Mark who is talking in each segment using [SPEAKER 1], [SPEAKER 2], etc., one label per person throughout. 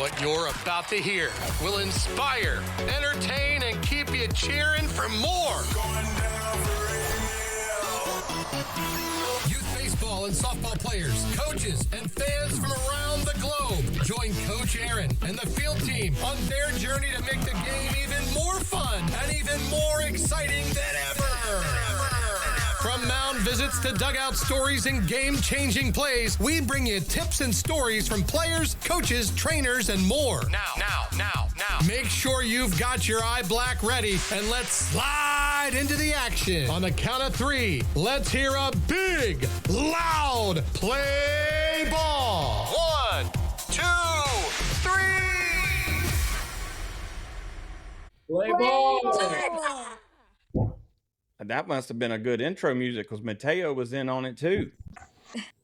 [SPEAKER 1] What you're about to hear will inspire, entertain, and keep you cheering for more. Youth baseball and softball players, coaches, and fans from around the globe join Coach Aaron and the field team on their journey to make the game even more fun and even more exciting than ever. From mound visits to dugout stories and game-changing plays, we bring you tips and stories from players, coaches, trainers, and more. Now. Make sure you've got your eye black ready, and let's slide into the action. On the count of 3, let's hear a big, loud play ball. 1, 2, 3.
[SPEAKER 2] Play ball.
[SPEAKER 3] That must have been a good intro music because Mateo was in on it too.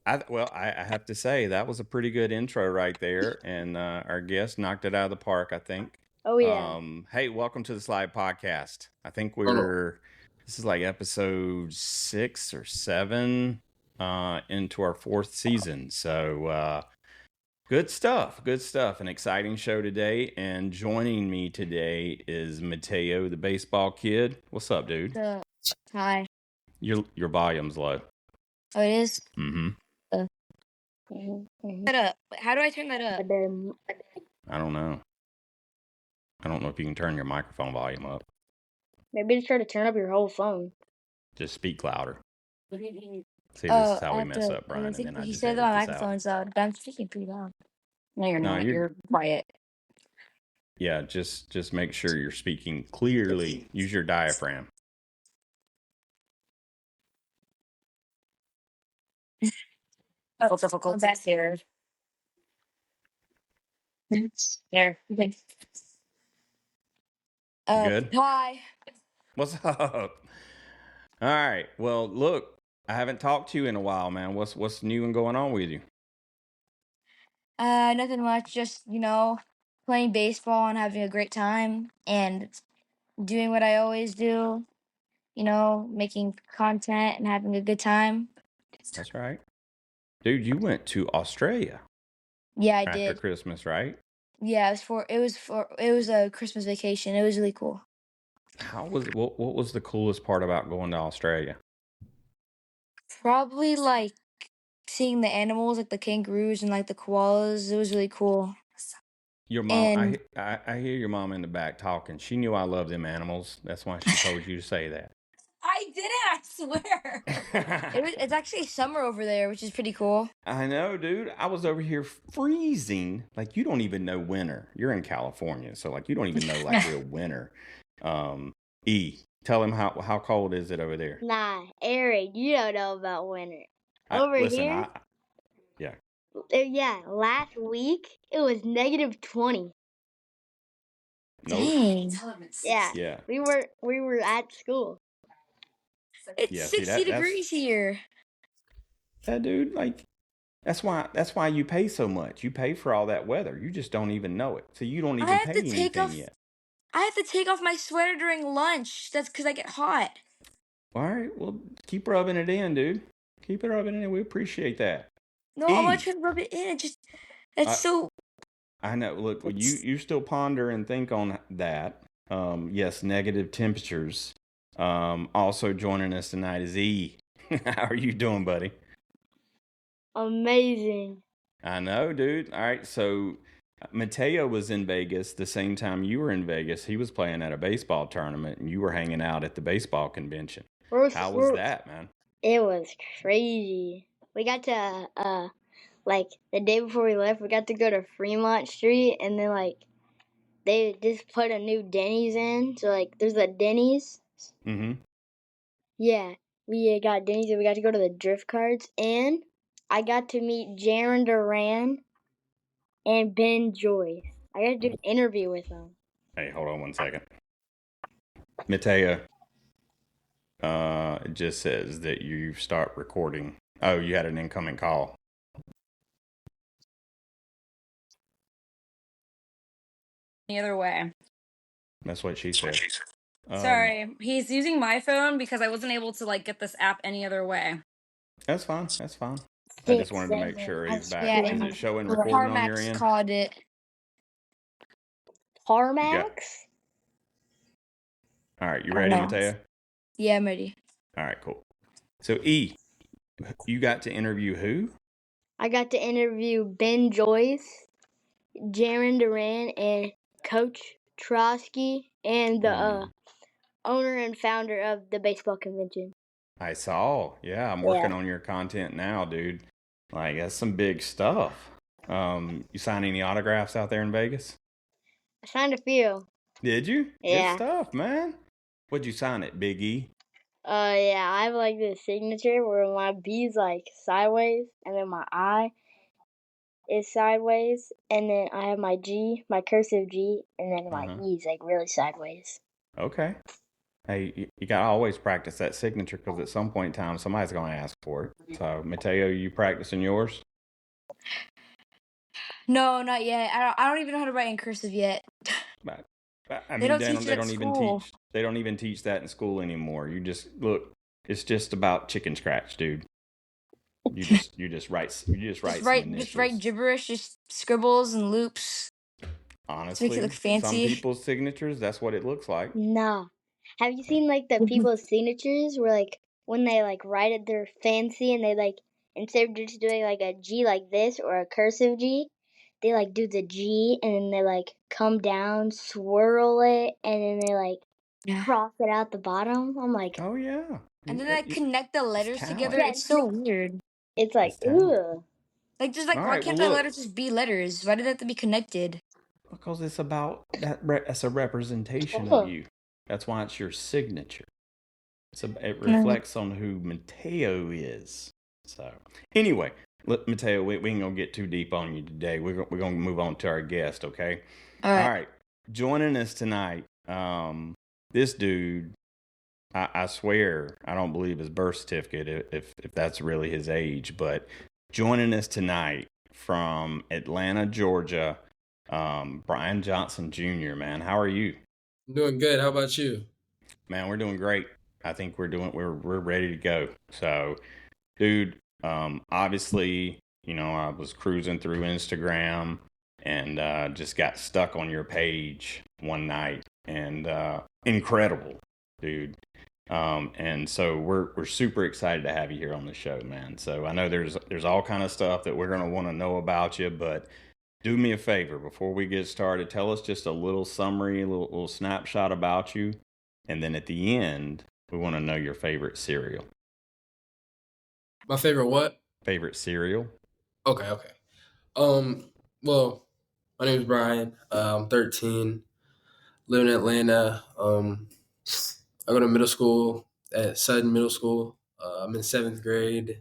[SPEAKER 3] I have to say that was a pretty good intro right there, and our guest knocked it out of the park, I think.
[SPEAKER 4] Oh yeah.
[SPEAKER 3] Hey, welcome to the Slide Podcast. I think this is like episode 6 or 7 into our 4th season. So good stuff. An exciting show today. And joining me today is Mateo, the baseball kid. What's up, dude?
[SPEAKER 4] Hi.
[SPEAKER 3] Your volume's low.
[SPEAKER 4] Oh, it is?
[SPEAKER 3] Mm-hmm.
[SPEAKER 4] That up. How do I turn that up?
[SPEAKER 3] I don't know. I don't know if you can turn your microphone volume up.
[SPEAKER 4] Maybe just try to turn up your whole phone.
[SPEAKER 3] Just speak louder. See, this is how we mess up, Brian.
[SPEAKER 4] He said that my microphone's loud, but I'm speaking pretty loud. No, you're not. You're quiet.
[SPEAKER 3] Yeah, just make sure you're speaking clearly. Use your diaphragm.
[SPEAKER 4] Oh, difficult. That's here. There.
[SPEAKER 3] Good.
[SPEAKER 4] Hi.
[SPEAKER 3] What's up? All right. Well, look, I haven't talked to you in a while, man. What's new and going on with you?
[SPEAKER 4] Nothing much. Just, playing baseball and having a great time and doing what I always do, making content and having a good time.
[SPEAKER 3] That's right. Dude, you went to Australia.
[SPEAKER 4] Yeah, I
[SPEAKER 3] after
[SPEAKER 4] did.
[SPEAKER 3] Christmas, right?
[SPEAKER 4] Yeah, it was a Christmas vacation. It was really cool.
[SPEAKER 3] What was the coolest part about going to Australia?
[SPEAKER 4] Probably like seeing the animals, like the kangaroos and like the koalas. It was really cool.
[SPEAKER 3] Your mom, I hear your mom in the back talking. She knew I love them animals. That's why she told you to say that.
[SPEAKER 4] I didn't, I swear. It's actually summer over there, which is pretty cool.
[SPEAKER 3] I know, dude. I was over here freezing. Like, you don't even know winter. You're in California, so like you don't even know like real winter. Tell him how cold is it over there?
[SPEAKER 5] Nah, Eric, you don't know about winter. Yeah, last week it was negative 20.
[SPEAKER 3] Nope.
[SPEAKER 4] Dang.
[SPEAKER 5] Yeah. We were at school.
[SPEAKER 4] It's 60 degrees here.
[SPEAKER 3] Yeah, dude, like that's why you pay so much. You pay for all that weather. You just don't even know it. So you don't even pay anything yet.
[SPEAKER 4] I have to take off my sweater during lunch. That's because I get hot.
[SPEAKER 3] All right, well, keep rubbing it in, dude. Keep it rubbing it in. We appreciate that.
[SPEAKER 4] No, I'm not trying to rub it in.
[SPEAKER 3] I know. Look, you still ponder and think on that. Yes, negative temperatures. Also joining us tonight is E. How are you doing, buddy?
[SPEAKER 5] Amazing.
[SPEAKER 3] I know, dude. All right, so Mateo was in Vegas the same time you were in Vegas. He was playing at a baseball tournament, and you were hanging out at the baseball convention. How was that, man?
[SPEAKER 5] It was crazy. We got to, like, the day before we left, we got to go to Fremont Street, and then, like, they just put a new Denny's in. So, like, there's a Denny's.
[SPEAKER 3] Mm-hmm.
[SPEAKER 5] Yeah, we got Denny's, and we got to go to the drift carts, and I got to meet Jaron Duran and Ben Joyce. I got to do an interview with them.
[SPEAKER 3] Hey, hold on one second. Mateo, it just says that you start recording. Oh, you had an incoming call.
[SPEAKER 2] The other way.
[SPEAKER 3] That's what she said.
[SPEAKER 2] Sorry, he's using my phone because I wasn't able to like get this app any other way.
[SPEAKER 3] That's fine. I just wanted to make sure he's back. Is it showing recording on your end?
[SPEAKER 4] Called it.
[SPEAKER 5] CarMax?
[SPEAKER 3] All right, you
[SPEAKER 4] I don't
[SPEAKER 3] ready,
[SPEAKER 4] know.
[SPEAKER 3] Mateo?
[SPEAKER 4] Yeah, I'm ready.
[SPEAKER 3] All right, cool. So E, you got to interview who?
[SPEAKER 5] I got to interview Ben Joyce, Jaron Duran, and Coach Trosky, and the owner and founder of the baseball convention.
[SPEAKER 3] I saw. Yeah, I'm working on your content now, dude. Like, that's some big stuff. You sign any autographs out there in Vegas?
[SPEAKER 5] I signed a few.
[SPEAKER 3] Did you?
[SPEAKER 5] Yeah.
[SPEAKER 3] Good stuff, man. What'd you sign it, Big E?
[SPEAKER 5] Yeah, I have like this signature where my B's like sideways, and then my I is sideways, and then I have my G, my cursive G, and then my E is like really sideways.
[SPEAKER 3] Okay. Hey, you gotta always practice that signature because at some point in time somebody's gonna ask for it. So, Mateo, you practicing yours?
[SPEAKER 4] No, not yet. I don't even know how to write in cursive yet.
[SPEAKER 3] But, I
[SPEAKER 4] They
[SPEAKER 3] mean,
[SPEAKER 4] don't teach it at
[SPEAKER 3] even
[SPEAKER 4] school.
[SPEAKER 3] teach. They don't even teach that in school anymore. You just look. It's just about chicken scratch, dude. You just write. You just write some initials.
[SPEAKER 4] Just write gibberish, just scribbles and loops.
[SPEAKER 3] Honestly,
[SPEAKER 4] To make it look
[SPEAKER 3] some
[SPEAKER 4] fancy.
[SPEAKER 3] people's signatures, that's what it looks like.
[SPEAKER 5] No. Have you seen like the people's signatures where like when they like write it they're fancy and they like instead of just doing like a G like this or a cursive G, they like do the G and then they like come down, swirl it, and then they like cross it out the bottom. I'm like,
[SPEAKER 3] Oh yeah.
[SPEAKER 4] And then I connect the letters together.
[SPEAKER 5] Yeah,
[SPEAKER 4] It's so weird.
[SPEAKER 5] it's like,
[SPEAKER 3] It's talent.
[SPEAKER 5] ugh.
[SPEAKER 4] Like, just like,
[SPEAKER 3] All
[SPEAKER 4] why
[SPEAKER 3] right,
[SPEAKER 4] can't
[SPEAKER 3] well,
[SPEAKER 4] the
[SPEAKER 3] look.
[SPEAKER 4] letters just be letters? Why do they have to be connected?
[SPEAKER 3] Because it's about that. That's a representation
[SPEAKER 5] Oh.
[SPEAKER 3] of you. That's why it's your signature. It reflects on who Mateo is. So anyway, look, Mateo, we ain't gonna get too deep on you today. We're gonna move on to our guest. Okay.
[SPEAKER 4] All right.
[SPEAKER 3] All right. Joining us tonight, this dude. I swear I don't believe his birth certificate if that's really his age, but joining us tonight from Atlanta, Georgia, Brian Johnson Jr. Man, how are you?
[SPEAKER 6] I'm doing good. How about you?
[SPEAKER 3] Man, we're doing great. I think we're ready to go. So, dude, obviously, I was cruising through Instagram and just got stuck on your page one night, and incredible, dude. And so we're super excited to have you here on the show, man. So I know there's all kind of stuff that we're gonna want to know about you, but do me a favor before we get started. Tell us just a little summary, a little snapshot about you, and then at the end, we want to know your favorite cereal.
[SPEAKER 6] My favorite what?
[SPEAKER 3] Favorite cereal?
[SPEAKER 6] Okay. Well, my name is Brian. I'm 13, live in Atlanta. I go to middle school at Sutton Middle School. I'm in 7th grade.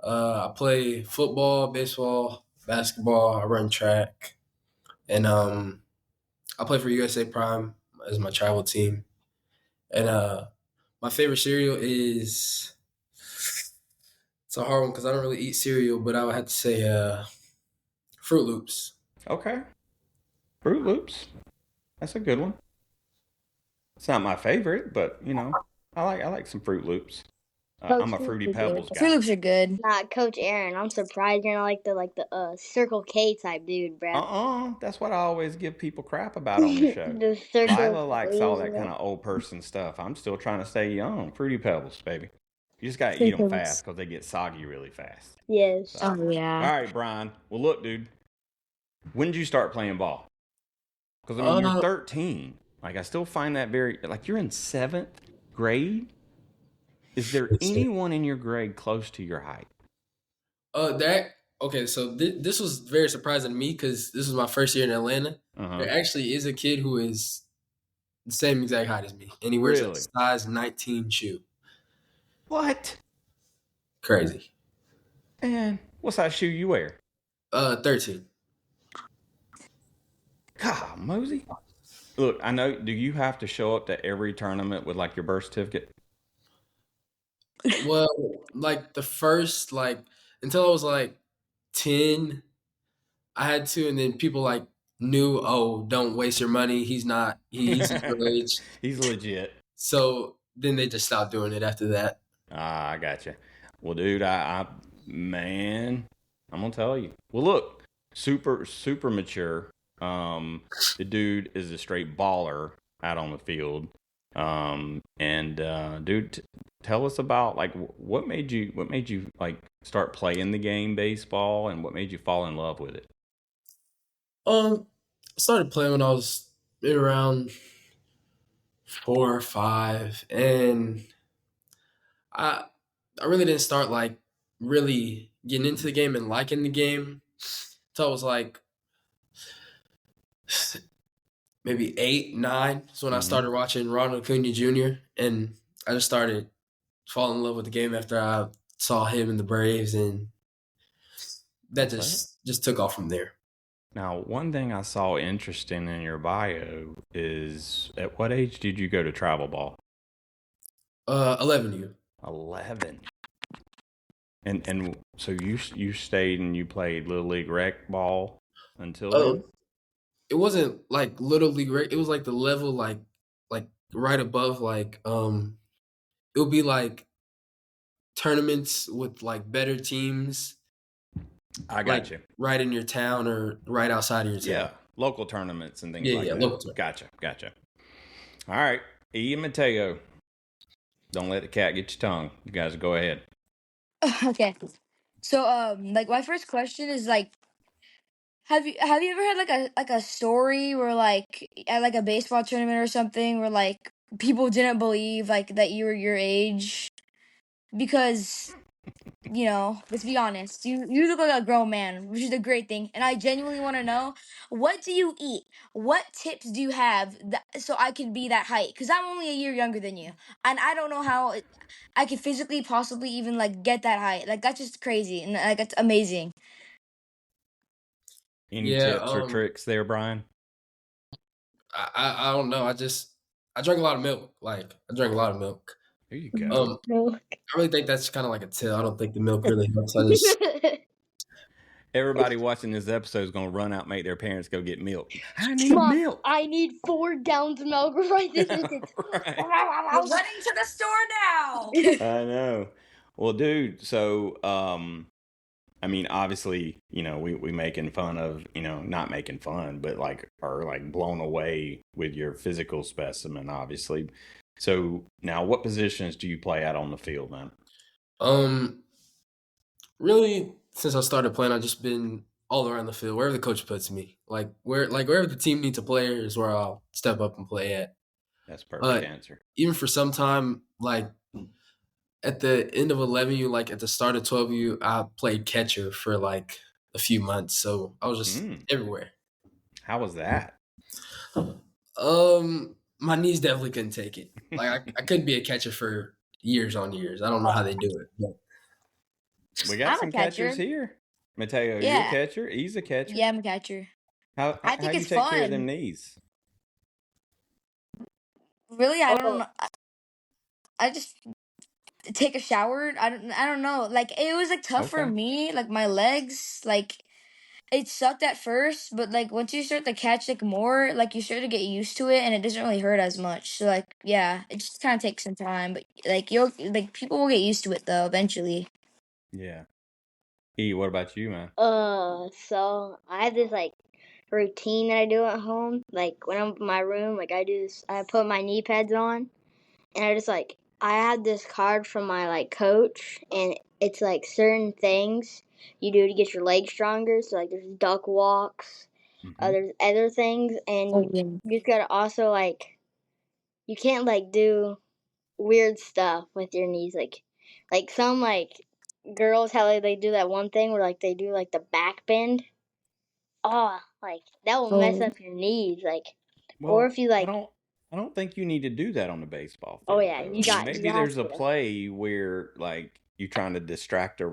[SPEAKER 6] I play football, baseball, basketball. I run track, and I play for USA Prime as my travel team. And my favorite cereal is, it's a hard one because I don't really eat cereal, but I would have to say Fruit Loops.
[SPEAKER 3] Okay, Fruit Loops. That's a good one. It's not my favorite, but I like some Fruit Loops. I'm a Fruity Pebbles
[SPEAKER 4] Fruit
[SPEAKER 3] guy.
[SPEAKER 4] Loops are good.
[SPEAKER 5] Not Coach Aaron. I'm surprised you're not like the Circle K type dude, bro.
[SPEAKER 3] That's what I always give people crap about on the show.
[SPEAKER 5] The Circle
[SPEAKER 3] Lila likes all that
[SPEAKER 5] K.
[SPEAKER 3] kind of old person stuff. I'm still trying to stay young. Fruity Pebbles, baby. You just gotta eat them fast because they get soggy really fast.
[SPEAKER 5] Yes.
[SPEAKER 3] So.
[SPEAKER 4] Oh yeah.
[SPEAKER 3] All right, Brian. Well, look, dude. When did you start playing ball? Because I mean, you're 13. Like, I still find that very you're in 7th grade. Is there anyone in your grade close to your height?
[SPEAKER 6] So this was very surprising to me because this was my first year in Atlanta. There actually is a kid who is the same exact height as me, and he wears a size 19 shoe.
[SPEAKER 3] What?
[SPEAKER 6] Crazy.
[SPEAKER 3] And what size shoe you wear?
[SPEAKER 6] 13.
[SPEAKER 3] God, Mosey. Look, I know. Do you have to show up to every tournament with your birth certificate?
[SPEAKER 6] Well, the first until I was 10, I had to, and then people knew, oh, don't waste your money. He's not. He's his age.
[SPEAKER 3] He's legit.
[SPEAKER 6] So then they just stopped doing it after that.
[SPEAKER 3] I got you. Well, dude, man, I'm gonna tell you. Well, look, super mature. The dude is a straight baller out on the field. Dude, tell us about like what made you like start playing the game baseball, and what made you fall in love with it?
[SPEAKER 6] I started playing when I was maybe around 4 or 5, and I I really didn't start like really getting into the game and liking the game until I was like maybe 8, 9. So when I
[SPEAKER 3] Mm-hmm.
[SPEAKER 6] started watching Ronald Acuña Jr. and I just started falling in love with the game after I saw him in the Braves, and that
[SPEAKER 3] Okay.
[SPEAKER 6] just took off from there.
[SPEAKER 3] Now, one thing I saw interesting in your bio is at what age did you go to travel ball?
[SPEAKER 6] 11U.
[SPEAKER 3] 11. And so you stayed and you played little league rec ball until
[SPEAKER 6] Oh,
[SPEAKER 3] then?
[SPEAKER 6] it wasn't like little league. It was like the level like right above it would be like tournaments with like better teams,
[SPEAKER 3] I
[SPEAKER 6] like
[SPEAKER 3] got you.
[SPEAKER 6] right in your town or right outside of your town.
[SPEAKER 3] Yeah, local tournaments and things
[SPEAKER 6] Yeah,
[SPEAKER 3] like
[SPEAKER 6] yeah,
[SPEAKER 3] that.
[SPEAKER 6] local tournament.
[SPEAKER 3] Gotcha. All right, E and Mateo, don't let the cat get your tongue. You guys go ahead.
[SPEAKER 4] Okay. So like my first question is like have you ever had like a story where like at like a baseball tournament or something where like people didn't believe like that you were your age? Because let's be honest, you look like a grown man, which is a great thing, and I genuinely want to know, what do you eat? What tips do you have so I can be that height? Because I'm only a year younger than you, and I don't know how I could physically possibly even like get that height. Like that's just crazy, and like it's amazing.
[SPEAKER 3] Any
[SPEAKER 6] Yeah,
[SPEAKER 3] tips or tricks there, Brian?
[SPEAKER 6] I don't know. I drank a lot of milk. Like I drank a lot of milk.
[SPEAKER 3] There you go.
[SPEAKER 6] Um, I really think that's kind of like a tell. I don't think the milk really helps. I just
[SPEAKER 3] Everybody watching this episode is going to run out and make their parents go get milk. I need
[SPEAKER 5] Mom,
[SPEAKER 3] milk.
[SPEAKER 5] I need 4 gallons of milk right this instant.
[SPEAKER 3] Right.
[SPEAKER 2] We're running to the store now.
[SPEAKER 3] I know. Well, dude, so I mean, obviously, we making fun of, not making fun, but like are like blown away with your physical specimen, obviously. So now what positions do you play out on the field, man?
[SPEAKER 6] um really since I started playing, I've just been all around the field, wherever the coach puts me. Wherever the team needs a player is where I'll step up and play at.
[SPEAKER 3] That's a perfect
[SPEAKER 6] But
[SPEAKER 3] answer.
[SPEAKER 6] even for some time, like at the end of 11U, like at the start of 12U, I played catcher for like a few months. So I was just everywhere.
[SPEAKER 3] How was that?
[SPEAKER 6] My knees definitely couldn't take it. Like I couldn't be a catcher for years on years. I don't know how they do it. But
[SPEAKER 3] We got
[SPEAKER 4] I'm a
[SPEAKER 3] some catchers
[SPEAKER 4] catcher.
[SPEAKER 3] here. Mateo, you a
[SPEAKER 4] Yeah.
[SPEAKER 3] catcher? He's a catcher.
[SPEAKER 4] Yeah, I'm a catcher.
[SPEAKER 3] How
[SPEAKER 4] I
[SPEAKER 3] how
[SPEAKER 4] think
[SPEAKER 3] you
[SPEAKER 4] it's
[SPEAKER 3] take care of them
[SPEAKER 4] fun.
[SPEAKER 3] knees?
[SPEAKER 4] Really, I don't
[SPEAKER 5] Oh,
[SPEAKER 4] know. I just take a shower. I don't know. Like it was like tough for
[SPEAKER 3] Okay.
[SPEAKER 4] me. Like my legs, like it sucked at first, but like once you start to catch like more, like you start to get used to it, and it doesn't really hurt as much. So like yeah, it just kind of takes some time, but like you'll like people will get used to it though eventually.
[SPEAKER 3] Yeah. E, what about you, man?
[SPEAKER 5] so I have this like routine that I do at home. Like when I'm in my room, like I do this, I put my knee pads on, and I just like I had this card from my like coach, and it's like certain things you do to get your legs stronger. So like there's duck walks,
[SPEAKER 3] Mm-hmm.
[SPEAKER 5] there's other things, and
[SPEAKER 4] Oh yeah.
[SPEAKER 5] you just gotta also like you can't like do weird stuff with your knees, like some like girls how they do that one thing where like they do like the back bend. Oh, like that will mess
[SPEAKER 4] Oh
[SPEAKER 5] up your knees, like, or
[SPEAKER 3] Well,
[SPEAKER 5] if you
[SPEAKER 3] I
[SPEAKER 5] like,
[SPEAKER 3] don't I don't think you need to do that on the baseball
[SPEAKER 5] oh
[SPEAKER 3] field
[SPEAKER 5] yeah,
[SPEAKER 3] though.
[SPEAKER 5] you
[SPEAKER 3] I mean,
[SPEAKER 5] got
[SPEAKER 3] maybe
[SPEAKER 5] you have
[SPEAKER 3] there's a
[SPEAKER 5] to.
[SPEAKER 3] play where like you trying to distract a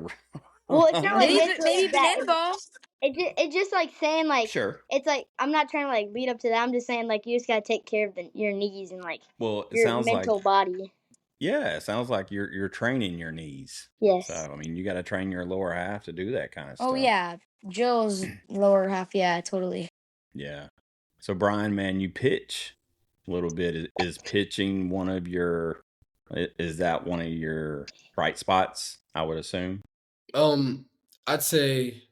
[SPEAKER 5] Well, it's not like
[SPEAKER 3] runner.
[SPEAKER 5] necessarily
[SPEAKER 4] maybe
[SPEAKER 5] that.
[SPEAKER 4] pinball.
[SPEAKER 5] It's just like saying like
[SPEAKER 3] Sure.
[SPEAKER 5] it's like I'm not trying to like lead up to that. I'm just saying like you just gotta take care of your knees and like
[SPEAKER 3] Well, it
[SPEAKER 5] your
[SPEAKER 3] sounds like
[SPEAKER 5] mental body.
[SPEAKER 3] yeah, it sounds like you're training your knees. So,
[SPEAKER 5] Yes.
[SPEAKER 3] I mean, you got to train your lower half to do that kind of
[SPEAKER 4] Oh
[SPEAKER 3] stuff.
[SPEAKER 4] yeah, Jill's lower half. Yeah, totally.
[SPEAKER 3] Yeah. So, Brian, man, you pitch a little bit. Is pitching one of your, is that one of your bright spots, I would assume?
[SPEAKER 6] I'd say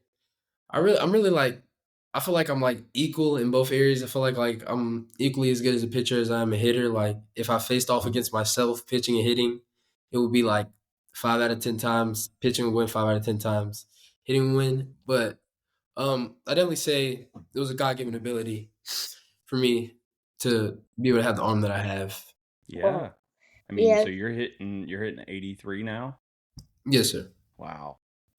[SPEAKER 6] I'm really like I feel like I'm like equal in both areas. I feel like I'm equally as good as a pitcher as I am a hitter. Like if I faced off against myself pitching and hitting, it would be like 5 out of 10 times. Pitching would win 5 out of 10 times. Hitting would win. But I definitely say it was a God given ability for me to be able to have the arm that I have.
[SPEAKER 3] Yeah. I mean,
[SPEAKER 5] Yeah.
[SPEAKER 3] so you're hitting 83 now?
[SPEAKER 6] Yes, sir.
[SPEAKER 3] Wow.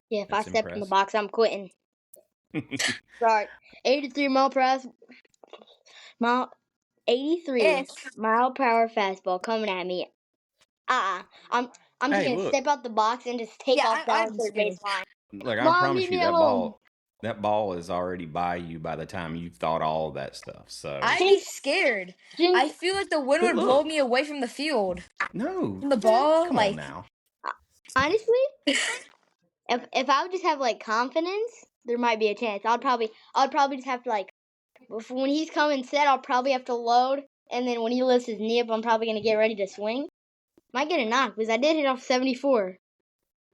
[SPEAKER 5] Yeah, if I
[SPEAKER 3] That's
[SPEAKER 5] step in the
[SPEAKER 3] impressive.
[SPEAKER 5] box, I'm quitting. Sorry. 83 mile per hour, 83
[SPEAKER 4] If
[SPEAKER 5] mile per hour fastball coming at me. I'm just
[SPEAKER 3] Hey,
[SPEAKER 5] gonna
[SPEAKER 3] look.
[SPEAKER 5] step out the box and just take off down
[SPEAKER 4] I'm
[SPEAKER 5] third
[SPEAKER 4] scared.
[SPEAKER 5] baseline.
[SPEAKER 3] Look, I
[SPEAKER 5] Mom,
[SPEAKER 3] promise
[SPEAKER 5] leave
[SPEAKER 3] you
[SPEAKER 5] me at home.
[SPEAKER 3] that ball is already by you by the time you've thought all of that stuff. So
[SPEAKER 4] I'd be scared.
[SPEAKER 5] Jinx,
[SPEAKER 4] I feel like the wind
[SPEAKER 3] But
[SPEAKER 4] would blow
[SPEAKER 3] look.
[SPEAKER 4] me away from the field.
[SPEAKER 3] No.
[SPEAKER 4] From the
[SPEAKER 3] man,
[SPEAKER 4] ball,
[SPEAKER 3] come
[SPEAKER 4] like
[SPEAKER 3] on now.
[SPEAKER 5] honestly, if I would just have like confidence, there might be a chance. I'd probably just have to like when he's coming set, I'll probably have to load, and then when he lifts his knee up, I'm probably gonna get ready to swing. Might get a knock because I did hit off 74.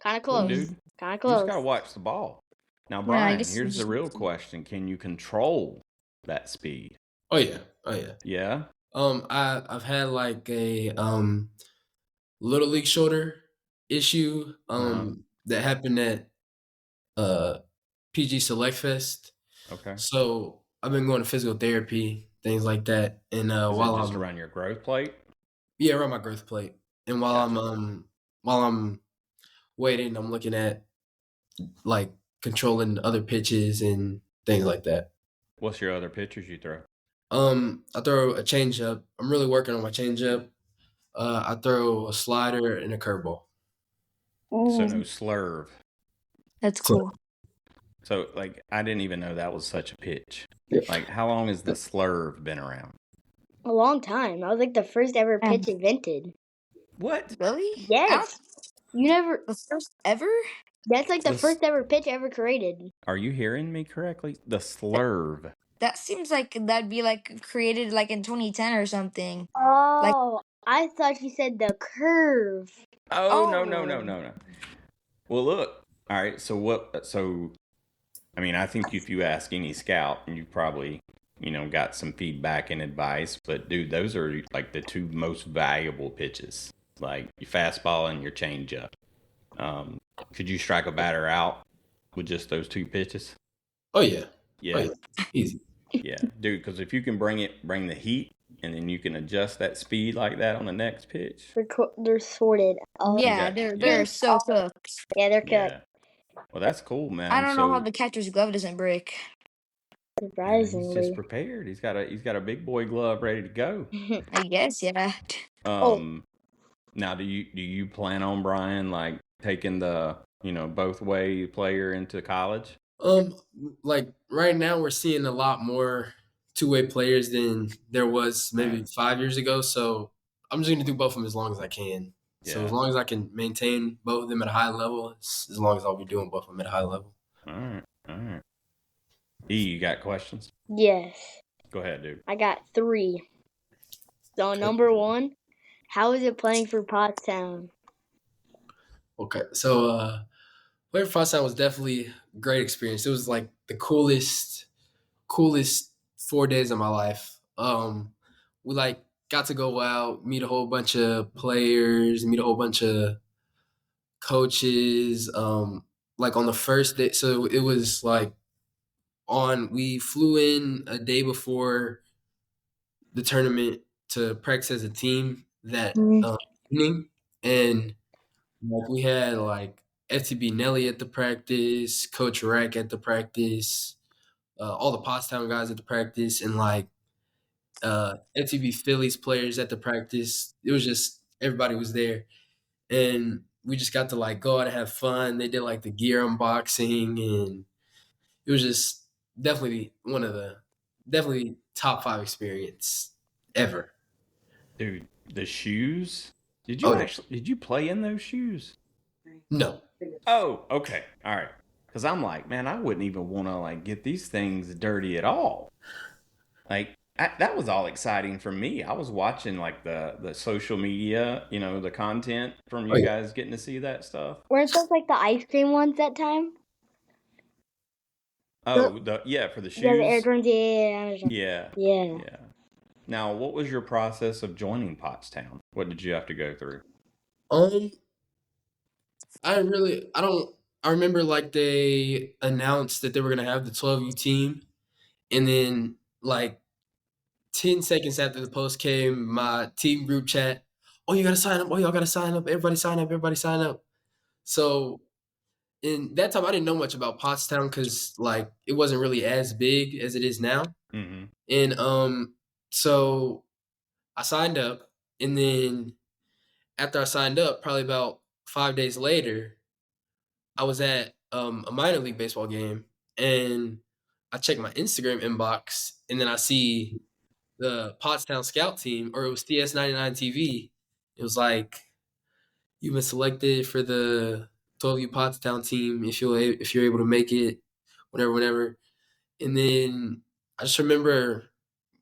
[SPEAKER 5] Kind of
[SPEAKER 3] Well,
[SPEAKER 5] close.
[SPEAKER 3] dude,
[SPEAKER 5] Kind of
[SPEAKER 3] you just
[SPEAKER 5] close.
[SPEAKER 3] gotta watch the ball. Now,
[SPEAKER 4] Yeah, I
[SPEAKER 3] Brian,
[SPEAKER 4] guess
[SPEAKER 3] here's the
[SPEAKER 4] just-
[SPEAKER 3] real question: can you control that speed?
[SPEAKER 6] Oh yeah. Oh yeah.
[SPEAKER 3] Yeah.
[SPEAKER 6] I've had like a little league shoulder issue that happened at PG Select Fest.
[SPEAKER 3] Okay.
[SPEAKER 6] So I've been going to physical therapy, things like that. And
[SPEAKER 3] Is
[SPEAKER 6] while
[SPEAKER 3] it just
[SPEAKER 6] I'm
[SPEAKER 3] around your growth plate?
[SPEAKER 6] around my growth plate. And while I'm waiting, I'm looking at like controlling other pitches and things like that.
[SPEAKER 3] What's your other pitches you throw?
[SPEAKER 6] I throw a changeup. I'm really working on my changeup. I throw a slider and a curveball.
[SPEAKER 3] So no slurve.
[SPEAKER 4] That's cool.
[SPEAKER 3] So like I didn't even know that was such a pitch.
[SPEAKER 6] Yeah.
[SPEAKER 3] Like how long has the slurve been around?
[SPEAKER 5] A long time. I was like the first ever pitch invented.
[SPEAKER 3] What?
[SPEAKER 4] Really?
[SPEAKER 5] Yes. You never.
[SPEAKER 4] The first ever?
[SPEAKER 5] That's like the
[SPEAKER 3] This-
[SPEAKER 5] first ever pitch ever created.
[SPEAKER 3] Are you hearing me correctly? The slurve.
[SPEAKER 4] That seems like that'd be like created like in 2010 or something.
[SPEAKER 5] Oh, I thought you said the curve.
[SPEAKER 3] Oh,
[SPEAKER 4] Oh.
[SPEAKER 3] no. Well, look. All right. So what? So, I mean, I think if you ask any scout, you probably, got some feedback and advice. But dude, those are like the two most valuable pitches, like your fastball and your changeup. Could you strike a batter out with just those two pitches?
[SPEAKER 6] Oh yeah.
[SPEAKER 3] Yeah.
[SPEAKER 6] Oh, yeah. Easy.
[SPEAKER 3] Yeah, dude. Because if you can bring the heat, and then you can adjust that speed like that on the next pitch.
[SPEAKER 5] They're sorted.
[SPEAKER 4] Yeah, they're so cooked.
[SPEAKER 5] Yeah, they're cooked.
[SPEAKER 3] Yeah. Well, that's cool, man.
[SPEAKER 4] I don't know how the catcher's glove doesn't break.
[SPEAKER 5] Surprisingly.
[SPEAKER 3] He's just prepared. He's got a big boy glove ready to go.
[SPEAKER 4] I guess, yeah.
[SPEAKER 3] Now do you plan on, Brian, like taking the both way player into college?
[SPEAKER 6] Like right now we're seeing a lot more two-way players than there was maybe 5 years ago. So I'm just gonna do both of them as long as I can.
[SPEAKER 3] Yeah.
[SPEAKER 6] So as long as I can maintain both of them at a high level, as long as I'll be doing both of them at a high level.
[SPEAKER 3] All right. E, you got questions?
[SPEAKER 5] Yes.
[SPEAKER 3] Go ahead, dude.
[SPEAKER 5] I got 3. So number 1, how is it playing for Pottstown?
[SPEAKER 6] Okay, so playing for Pottstown was definitely a great experience. It was like the coolest 4 days of my life. We like got to go out, meet a whole bunch of players, meet a whole bunch of coaches. Like on the first day, so it was like we flew in a day before the tournament to practice as a team that evening, and like we had like FTB Nelly at the practice, Coach Rack at the practice, all the Pottstown guys at the practice, and like FTB Phillies players at the practice. It was just everybody was there, and we just got to like go out and have fun. They did like the gear unboxing, and it was just definitely definitely top 5 experience ever.
[SPEAKER 3] Dude, the shoes? Did you play in those shoes?
[SPEAKER 6] No.
[SPEAKER 3] Oh, okay. All right. Because I'm like, man, I wouldn't even want to like get these things dirty at all. Like that was all exciting for me. I was watching like the social media, the content from you guys getting to see that stuff.
[SPEAKER 5] Weren't those like the ice cream ones that time?
[SPEAKER 3] Oh, for the
[SPEAKER 5] Yeah, the Air
[SPEAKER 3] shoes.
[SPEAKER 5] Jordans.
[SPEAKER 3] Yeah,
[SPEAKER 5] Yeah.
[SPEAKER 3] yeah. Now, what was your process of joining Pottstown? What did you have to go through?
[SPEAKER 6] Um, I don't. I remember like they announced that they were gonna have the 12U team, and then like 10 seconds after the post came, my team group chat. Oh, you gotta sign up. Oh, y'all gotta sign up. Everybody sign up. Everybody sign up. So in that time, I didn't know much about Pottstown because like it wasn't really as big as it is now.
[SPEAKER 3] Mm-hmm.
[SPEAKER 6] And so I signed up, and then after I signed up, probably about 5 days later, I was at a minor league baseball game, and I checked my Instagram inbox, and then I see the Pottstown Scout team, or it was CS99 TV. It was like, you've been selected for the 12U Pottstown team if you're able to make it, whatever. And then I just remember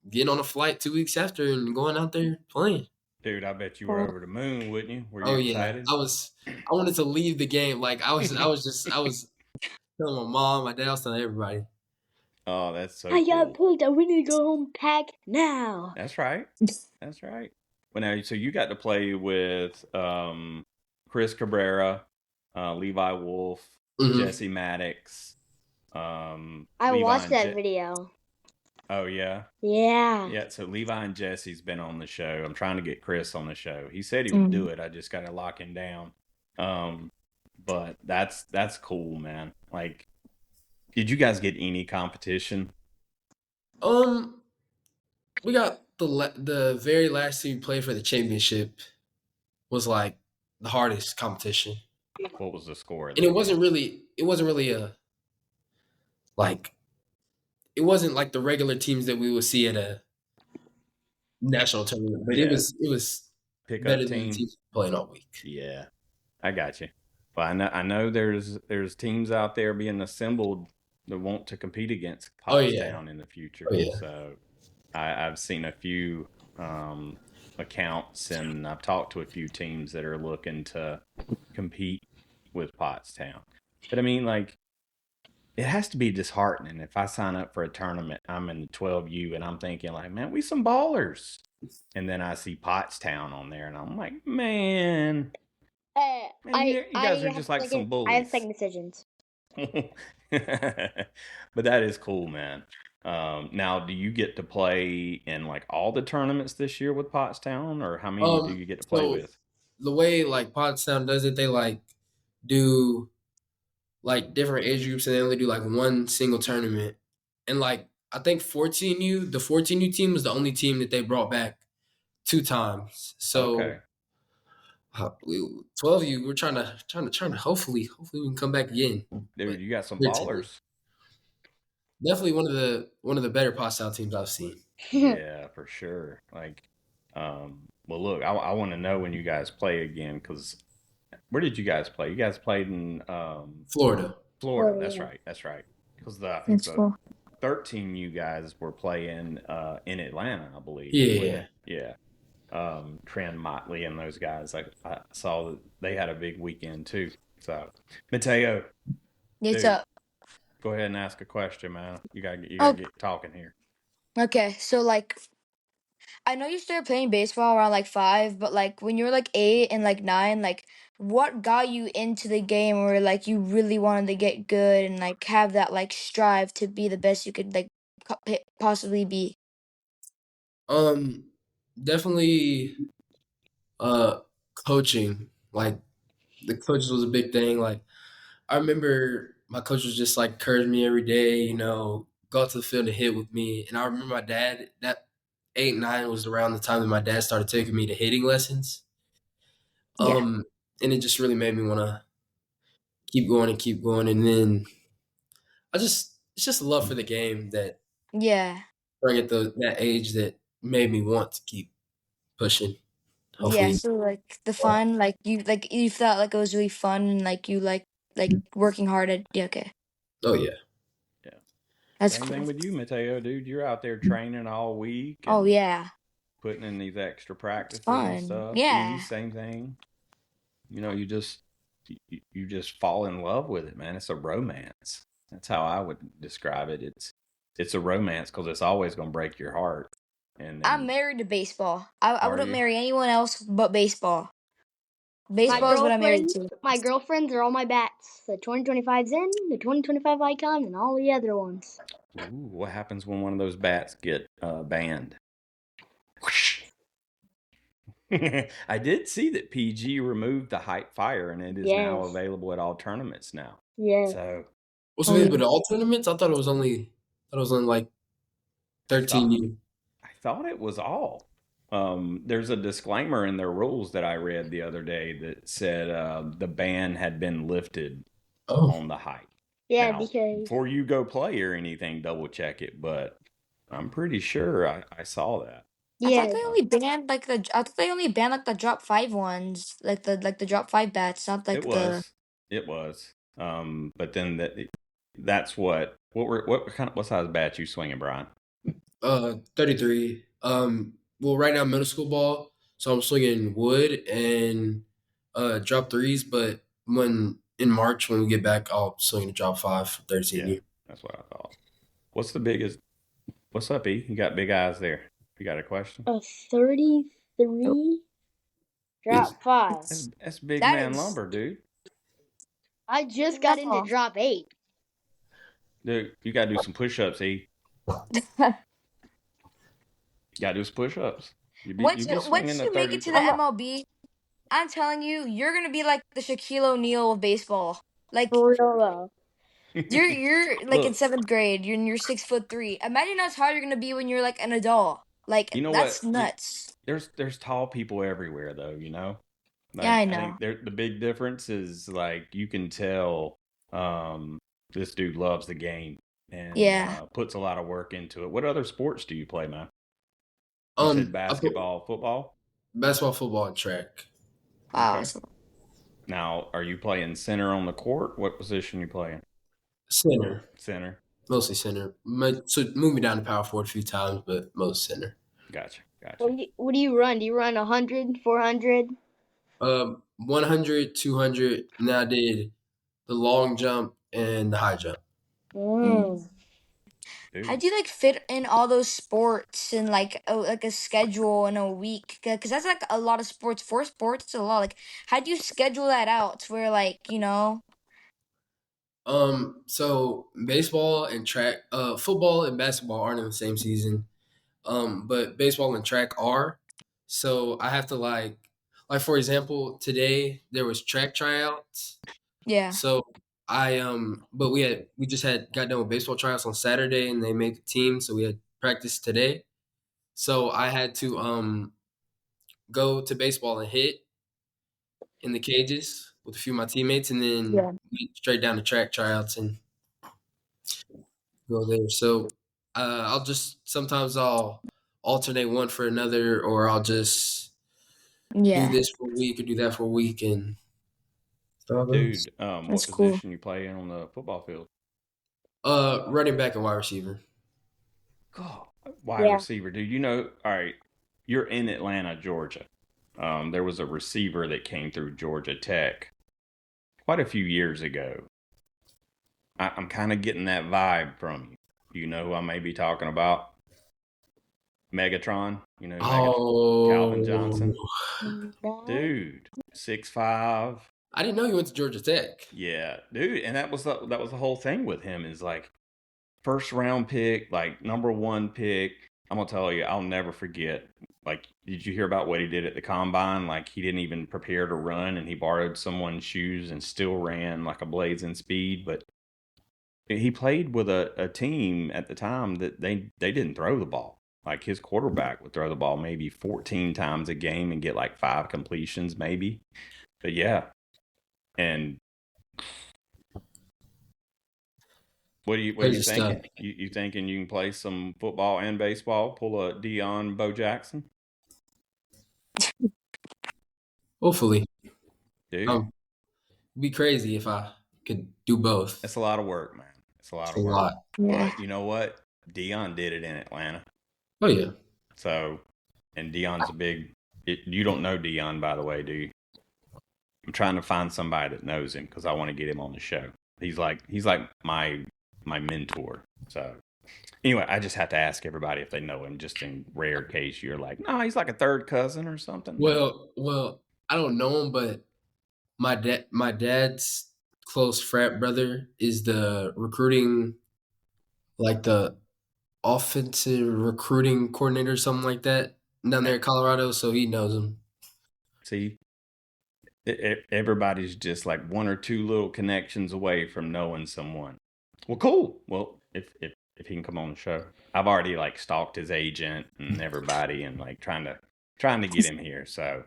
[SPEAKER 6] getting on a flight 2 weeks after and going out there playing.
[SPEAKER 3] Dude, I bet you were over the moon, wouldn't you? Were you
[SPEAKER 6] Oh yeah,
[SPEAKER 3] excited?
[SPEAKER 6] I wanted to leave the game. Like I was telling my mom, my dad, I was telling everybody.
[SPEAKER 3] Oh, that's so
[SPEAKER 5] I got
[SPEAKER 3] cool.
[SPEAKER 5] picked. We need to go home pack now.
[SPEAKER 3] That's right. That's right. Well, now, so you got to play with Chris Cabrera, Levi Wolf,
[SPEAKER 6] Mm-hmm.
[SPEAKER 3] Jesse Maddox,
[SPEAKER 5] I
[SPEAKER 3] Levi
[SPEAKER 5] watched
[SPEAKER 3] and
[SPEAKER 5] that video.
[SPEAKER 3] Oh yeah,
[SPEAKER 5] Yeah.
[SPEAKER 3] yeah. So Levi and Jesse's been on the show. I'm trying to get Chris on the show. He said he would do it. I just got to lock him down. But that's cool, man. Like, did you guys get any competition?
[SPEAKER 6] We got the very last team we played for the championship was like the hardest competition,
[SPEAKER 3] What was the score of
[SPEAKER 6] and
[SPEAKER 3] that
[SPEAKER 6] it wasn't really a like it wasn't like the regular teams that we would see at a national tournament, but
[SPEAKER 3] Yeah.
[SPEAKER 6] it was
[SPEAKER 3] Pickup
[SPEAKER 6] better than the
[SPEAKER 3] team?
[SPEAKER 6] teams playing all week.
[SPEAKER 3] Yeah, I got you. Well, I know there's teams out there being assembled that want to compete against
[SPEAKER 6] Oh yeah,
[SPEAKER 3] Pottstown in the future.
[SPEAKER 6] oh yeah.
[SPEAKER 3] So I've seen a few accounts, and I've talked to a few teams that are looking to compete with Pottstown. But I mean, like, it has to be disheartening if I sign up for a tournament, I'm in the 12U, and I'm thinking like, man, we some ballers. And then I see Pottstown on there, and I'm like, man, you guys are just like some
[SPEAKER 5] I have
[SPEAKER 3] bullies.
[SPEAKER 5] second decisions.
[SPEAKER 3] But that is cool, man. Now, do you get to play in like all the tournaments this year with Pottstown, or how many do you get to play
[SPEAKER 6] So
[SPEAKER 3] with?
[SPEAKER 6] the way like Pottstown does it, they like do like different age groups, and they only do like one single tournament. And like I think 14U, the 14U team was the only team that they brought back 2 times. So
[SPEAKER 3] Okay,
[SPEAKER 6] 12U, we're trying to hopefully we can come back again.
[SPEAKER 3] dude,
[SPEAKER 6] But
[SPEAKER 3] you got some
[SPEAKER 6] good team.
[SPEAKER 3] ballers.
[SPEAKER 6] Definitely one of the better Pottstown teams I've seen.
[SPEAKER 3] Yeah, for sure. Like, well, look, I want to know when you guys play again, because where did you guys play? You guys played in
[SPEAKER 6] Florida.
[SPEAKER 3] Florida.
[SPEAKER 5] Oh,
[SPEAKER 3] That's
[SPEAKER 5] yeah.
[SPEAKER 3] right. That's right. Because I think
[SPEAKER 4] That's cool.
[SPEAKER 3] 13 you guys were playing in Atlanta, I believe.
[SPEAKER 6] Yeah.
[SPEAKER 3] Yeah. Trent Motley and those guys. I saw that they had a big weekend too. So, Mateo,
[SPEAKER 4] It's
[SPEAKER 3] dude,
[SPEAKER 4] up.
[SPEAKER 3] go ahead and ask a question, man. You gotta
[SPEAKER 4] Oh.
[SPEAKER 3] get talking here.
[SPEAKER 4] Okay, so like, I know you started playing baseball around like 5, but like when you were like 8 and like 9, like what got you into the game where like you really wanted to get good and like have that like strive to be the best you could like possibly be?
[SPEAKER 6] Definitely coaching. Like the coaches was a big thing. Like I remember my coach was just like encouraging me every day, go out to the field and hit with me. And I remember my dad, that 8, 9 was around the time that my dad started taking me to hitting lessons.
[SPEAKER 4] Yeah.
[SPEAKER 6] And it just really made me want to keep going and keep going. And then it's just a love for the game that
[SPEAKER 4] Yeah.
[SPEAKER 6] bring at that age that made me want to keep pushing.
[SPEAKER 4] Yeah,
[SPEAKER 6] Hopefully.
[SPEAKER 4] so like the fun, like you felt like it was really fun and like you like working hard at okay.
[SPEAKER 6] Oh yeah.
[SPEAKER 3] Yeah.
[SPEAKER 4] That's
[SPEAKER 3] Same
[SPEAKER 4] cool.
[SPEAKER 3] thing with you, Mateo, dude. You're out there training all week
[SPEAKER 4] Oh
[SPEAKER 3] and
[SPEAKER 4] yeah.
[SPEAKER 3] putting in these extra practices and
[SPEAKER 4] Fun.
[SPEAKER 3] stuff.
[SPEAKER 4] Yeah.
[SPEAKER 3] Same thing. You just fall in love with it, man. It's a romance. That's how I would describe it. It's a romance because it's always going to break your heart. And
[SPEAKER 4] I'm
[SPEAKER 3] then,
[SPEAKER 4] married to baseball. I
[SPEAKER 3] are
[SPEAKER 4] wouldn't
[SPEAKER 3] you?
[SPEAKER 4] marry anyone else but baseball.
[SPEAKER 5] My
[SPEAKER 4] Baseball
[SPEAKER 3] So,
[SPEAKER 4] is what I'm married
[SPEAKER 5] girlfriends,
[SPEAKER 4] to.
[SPEAKER 5] my girlfriends are all my bats. The 2025 Zen, the 2025 Icon, and all the other ones.
[SPEAKER 3] ooh, what happens when one of those bats get banned? I did see that PG removed the hype fire and it is now
[SPEAKER 5] Yes.
[SPEAKER 3] available at all tournaments now.
[SPEAKER 5] Yes.
[SPEAKER 3] So
[SPEAKER 6] Was
[SPEAKER 4] Oh,
[SPEAKER 6] it
[SPEAKER 4] yeah.
[SPEAKER 6] available to all tournaments? I thought it was only like
[SPEAKER 3] I
[SPEAKER 6] 13
[SPEAKER 3] thought
[SPEAKER 6] U.
[SPEAKER 3] I thought it was all. There's a disclaimer in their rules that I read the other day that said the ban had been lifted
[SPEAKER 6] Oh,
[SPEAKER 3] on the hype.
[SPEAKER 5] Yeah,
[SPEAKER 3] Now,
[SPEAKER 5] because
[SPEAKER 3] before you go play or anything, double check it, but I'm pretty sure I saw that.
[SPEAKER 4] I thought
[SPEAKER 5] yeah,
[SPEAKER 4] they only banned like the. I thought they only banned like the drop 5 ones, like the drop 5 bats, not
[SPEAKER 3] It
[SPEAKER 4] like the.
[SPEAKER 3] was. It was. But then that's what kind of what size bat you swinging, Brian?
[SPEAKER 6] 33. Well, right now middle school ball, so I'm swinging wood and drop threes. But when in March when we get back, I'll swing the drop 5 for 13
[SPEAKER 3] Yeah,
[SPEAKER 6] U.
[SPEAKER 3] that's what I thought. What's the biggest? What's up, E? You got big eyes there. You got a question?
[SPEAKER 5] a 33
[SPEAKER 6] Yes.
[SPEAKER 5] drop 5.
[SPEAKER 3] That's big
[SPEAKER 4] That
[SPEAKER 3] man
[SPEAKER 4] is.
[SPEAKER 3] lumber, dude.
[SPEAKER 5] I just got into
[SPEAKER 4] No.
[SPEAKER 5] drop 8.
[SPEAKER 3] Dude, you gotta do some push-ups, E. You gotta do some push-ups.
[SPEAKER 4] once
[SPEAKER 3] You be swinging
[SPEAKER 4] once
[SPEAKER 3] the
[SPEAKER 4] you make it to the
[SPEAKER 3] 33.
[SPEAKER 4] MLB, I'm telling you, you're gonna be like the Shaquille O'Neal of baseball. Like
[SPEAKER 5] For real though.
[SPEAKER 4] you're like in
[SPEAKER 3] Look,
[SPEAKER 4] 7th grade. You're 6'3". Imagine how tall you're gonna be when you're like an adult. Like
[SPEAKER 3] you know
[SPEAKER 4] that's
[SPEAKER 3] what?
[SPEAKER 4] nuts.
[SPEAKER 3] There's tall people everywhere, though. You know.
[SPEAKER 4] Yeah,
[SPEAKER 3] Like
[SPEAKER 4] I
[SPEAKER 3] I think
[SPEAKER 4] know.
[SPEAKER 3] the big difference is like you can tell um, this dude loves the game and
[SPEAKER 4] Yeah.
[SPEAKER 3] puts a lot of work into it. What other sports do you play, man? You said
[SPEAKER 6] I put
[SPEAKER 3] basketball, football.
[SPEAKER 6] basketball, football, and track.
[SPEAKER 4] Wow.
[SPEAKER 3] Okay. Now, are you playing center on the court? What position you playing?
[SPEAKER 6] Center,
[SPEAKER 3] Center.
[SPEAKER 6] mostly center. So move me down to power forward a few times, but most center.
[SPEAKER 3] Gotcha. Gotcha.
[SPEAKER 5] What do you run? Do you run 100, 400?
[SPEAKER 6] 100, 200, and then I did the long jump and the high jump.
[SPEAKER 5] Mm.
[SPEAKER 4] How
[SPEAKER 3] Dude,
[SPEAKER 4] do you like fit in all those sports in like a schedule in a week? Because that's like a lot of sports. 4 sports is a lot. Like, how do you schedule that out to where like you know?
[SPEAKER 6] So baseball and track, football and basketball aren't in the same season. But baseball and track are. So I have to like for example, today there was track tryouts.
[SPEAKER 4] Yeah.
[SPEAKER 6] So but we just got done with baseball tryouts on Saturday and they made the team, so we had practice today. So I had to go to baseball and hit in the cages with a few of my teammates, and then
[SPEAKER 4] Yeah.
[SPEAKER 6] went straight down to track tryouts and go there. So I'll just sometimes I'll alternate one for another, or I'll just do
[SPEAKER 4] Yeah.
[SPEAKER 6] this for a week or do that for a week, and so it goes.
[SPEAKER 3] dude, what
[SPEAKER 4] That's cool.
[SPEAKER 3] position you play in on the football field?
[SPEAKER 6] Running back and wide receiver.
[SPEAKER 3] God, wide
[SPEAKER 5] Yeah.
[SPEAKER 3] receiver, dude. You know, all right, you're in Atlanta, Georgia. There was a receiver that came through Georgia Tech quite a few years ago. I'm kind of getting that vibe from you. You know who I may be talking about? Megatron. You know who Calvin
[SPEAKER 6] Oh,
[SPEAKER 3] Johnson.
[SPEAKER 5] No.
[SPEAKER 3] Dude, 6'5".
[SPEAKER 6] I didn't know you went to Georgia Tech.
[SPEAKER 3] Yeah, dude, and that was the whole thing with him is like first round pick, like number one pick. I'm gonna tell you, I'll never forget. Like, did you hear about what he did at the combine? Like, he didn't even prepare to run, and he borrowed someone's shoes and still ran like a blazing speed. But he played with a team at the time that they didn't throw the ball. Like his quarterback would throw the ball maybe 14 times a game and get like 5 completions, maybe. But yeah, and what are you
[SPEAKER 6] Crazy stuff.
[SPEAKER 3] thinking? You thinking you can play some football and baseball? Pull a Deion Bo Jackson,
[SPEAKER 6] Hopefully,
[SPEAKER 3] dude.
[SPEAKER 6] it'd be crazy if I could do both.
[SPEAKER 3] That's a lot of work, man. It's a lot
[SPEAKER 6] It's
[SPEAKER 3] of
[SPEAKER 6] a
[SPEAKER 3] work.
[SPEAKER 6] lot.
[SPEAKER 4] Yeah.
[SPEAKER 3] But you know what? Deion did it in Atlanta.
[SPEAKER 6] Oh yeah.
[SPEAKER 3] So, and Deion's a big. You don't know Deion, by the way, do you? I'm trying to find somebody that knows him because I want to get him on the show. He's like my my mentor. So anyway, I just have to ask everybody if they know him, just in rare case you're like, no, he's like a third cousin or something.
[SPEAKER 6] Well, I don't know him, but my dad's close frat brother is the recruiting, like the offensive recruiting coordinator, or something like that, down there in Colorado. So he knows him.
[SPEAKER 3] See, everybody's just like one or two little connections away from knowing someone. Well, cool. Well, if he can come on the show, I've already like stalked his agent and everybody, and like trying to get him here. So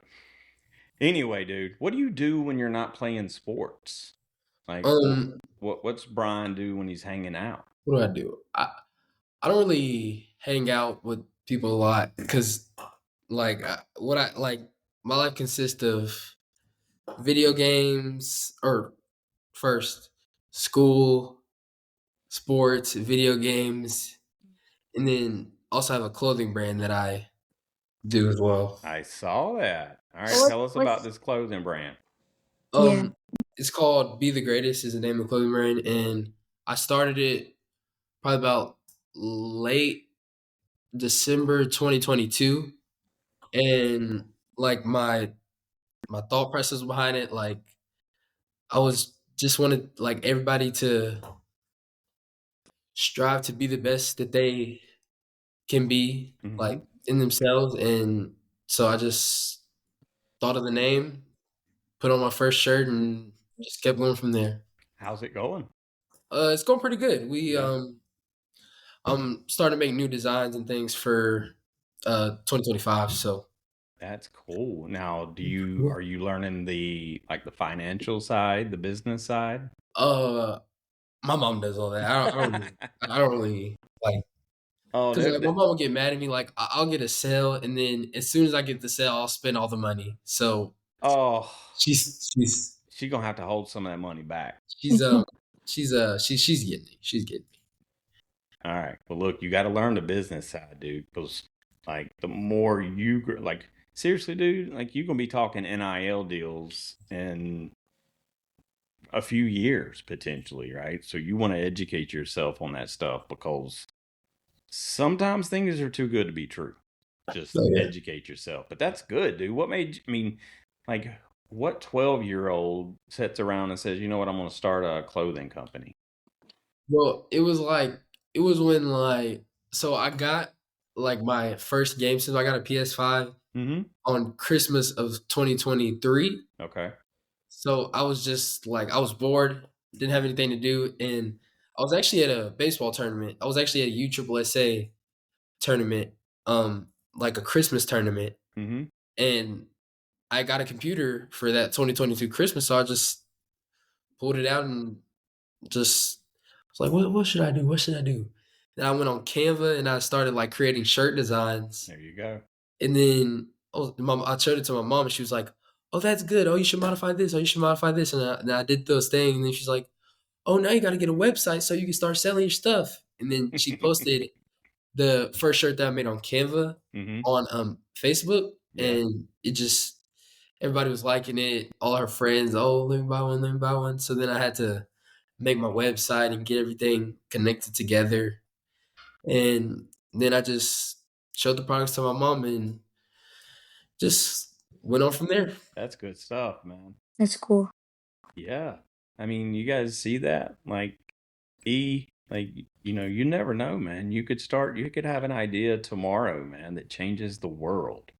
[SPEAKER 3] anyway, dude, what do you do when you're not playing sports? Like, what's Brian do when he's hanging out?
[SPEAKER 6] What do I do? I don't really hang out with people a lot because, like, my life consists of video games, or first school, sports, video games, and then also have a clothing brand that I do as well.
[SPEAKER 3] I saw that. All right,
[SPEAKER 5] What-
[SPEAKER 3] tell us about this clothing brand.
[SPEAKER 4] Yeah.
[SPEAKER 6] It's called Be the Greatest is the name of the clothing brand, and I started it probably about late December 2022, and like my thought process behind it, like I was just wanted like everybody to strive to be the best that they can be, like in themselves, and so I just thought of the name, put on my first shirt, and just kept going from there.
[SPEAKER 3] How's it going?
[SPEAKER 6] It's going pretty good. We
[SPEAKER 3] Yeah.
[SPEAKER 6] I'm starting to make new designs and things for 2025. So
[SPEAKER 3] That's cool. Now, are you learning the financial side, the business side?
[SPEAKER 6] my mom does all that. I don't really like,
[SPEAKER 3] Oh,
[SPEAKER 6] because like my mom will get mad at me. Like I'll get a sale, and then as soon as I get the sale, I'll spend all the money. So
[SPEAKER 3] oh,
[SPEAKER 6] she's
[SPEAKER 3] she gonna have to hold some of that money back.
[SPEAKER 6] she's she's getting me. She's getting me.
[SPEAKER 3] All right. Well, look, you got to learn the business side, dude. Because like the more you like, seriously, dude, like you're gonna be talking NIL deals in a few years potentially, right? So you want to educate yourself on that stuff because sometimes things are too good to be true. Just educate yourself. But that's good, dude. What made you, I mean, like, what 12-year-old sits around and says, you know what, I'm going to start a clothing company?
[SPEAKER 6] Well, it was when like, so I got like my first game system. I got a PS5 on Christmas of 2023.
[SPEAKER 3] Okay.
[SPEAKER 6] So I was just like, I was bored, didn't have anything to do, and I was actually at a baseball tournament. I was actually at a USSSA tournament, like a Christmas tournament, and I got a computer for that 2022 Christmas. So I just pulled it out and just was like, what should I do? What should I do? Then I went on Canva and I started like creating shirt designs.
[SPEAKER 3] There you go.
[SPEAKER 6] And then I showed it to my mom, and she was like, "Oh, that's good. Oh, you should modify this. Oh, you should modify this." And I did those things. And then she's like, "Oh, now you got to get a website so you can start selling your stuff." And then she posted the first shirt that I made on Canva on Facebook, and it just everybody was liking it. All her friends, "Oh, let me buy one. Let me buy one." So then I had to make my website and get everything connected together, and then I just showed the products to my mom and just went on from there.
[SPEAKER 3] That's good stuff, man.
[SPEAKER 4] That's cool.
[SPEAKER 3] Yeah. I mean, you guys see that? Like, like, you know, you never know, man. You could have an idea tomorrow, man, that changes the world.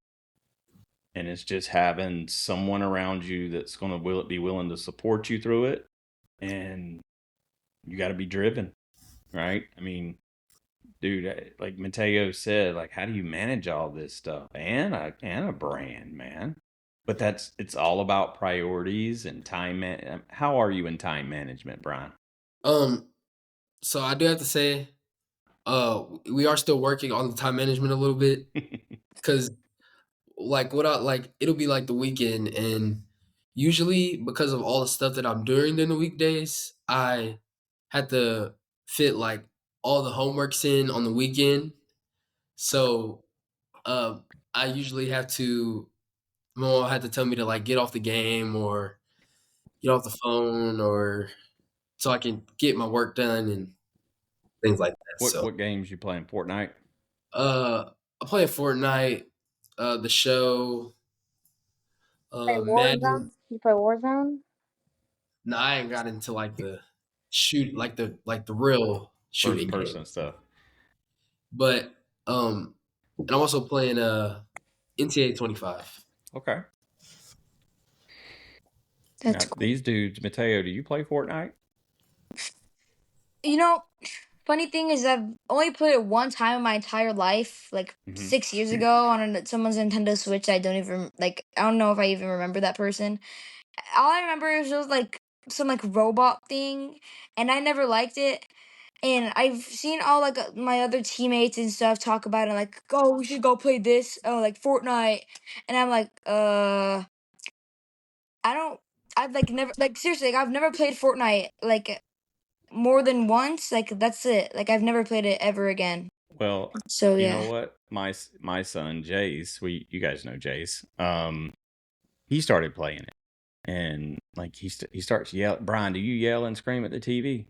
[SPEAKER 3] And it's just having someone around you that's going to be willing to support you through it. And you got to be driven, right? I mean, dude, like Mateo said, like, how do you manage all this stuff and a brand, man? But it's all about priorities and time. How are you in time management, Brian?
[SPEAKER 6] So I do have to say, we are still working on the time management a little bit, because like it'll be like the weekend, and usually because of all the stuff that I'm doing during the weekdays, I had to fit like all the homeworks in on the weekend. So I usually have to my mom had to tell me to like get off the game or get off the phone, or so I can get my work done. And things like that. So
[SPEAKER 3] What games you playing? Fortnite?
[SPEAKER 6] I play Fortnite, the show,
[SPEAKER 5] Play
[SPEAKER 6] Madden.
[SPEAKER 5] Warzone. You play Warzone?
[SPEAKER 6] No, I ain't got into like the shoot like the real
[SPEAKER 3] First
[SPEAKER 6] shooting
[SPEAKER 3] person
[SPEAKER 6] games.
[SPEAKER 3] stuff.
[SPEAKER 6] But and I'm also playing NCAA 25.
[SPEAKER 3] Okay.
[SPEAKER 4] That's
[SPEAKER 3] Now,
[SPEAKER 4] cool.
[SPEAKER 3] these dudes, Mateo, do you play Fortnite?
[SPEAKER 4] You know, funny thing is I've only played it one time in my entire life, like
[SPEAKER 3] Mm-hmm.
[SPEAKER 4] 6 years ago on someone's Nintendo Switch. I don't even like. I don't know if I even remember that person. All I remember is it was like some like robot thing, and I never liked it. And I've seen all like my other teammates and stuff talk about it, like, oh, we should go play this, like Fortnite, and I'm like, I don't. I've like never like seriously, like, I've never played Fortnite like more than once. Like that's it. Like I've never played it ever again.
[SPEAKER 3] Well,
[SPEAKER 4] So
[SPEAKER 3] you know
[SPEAKER 4] yeah.
[SPEAKER 3] what? My son Jace, you guys know Jace. He started playing it, and like he starts yelling. Brian, do you yell and scream at the TV?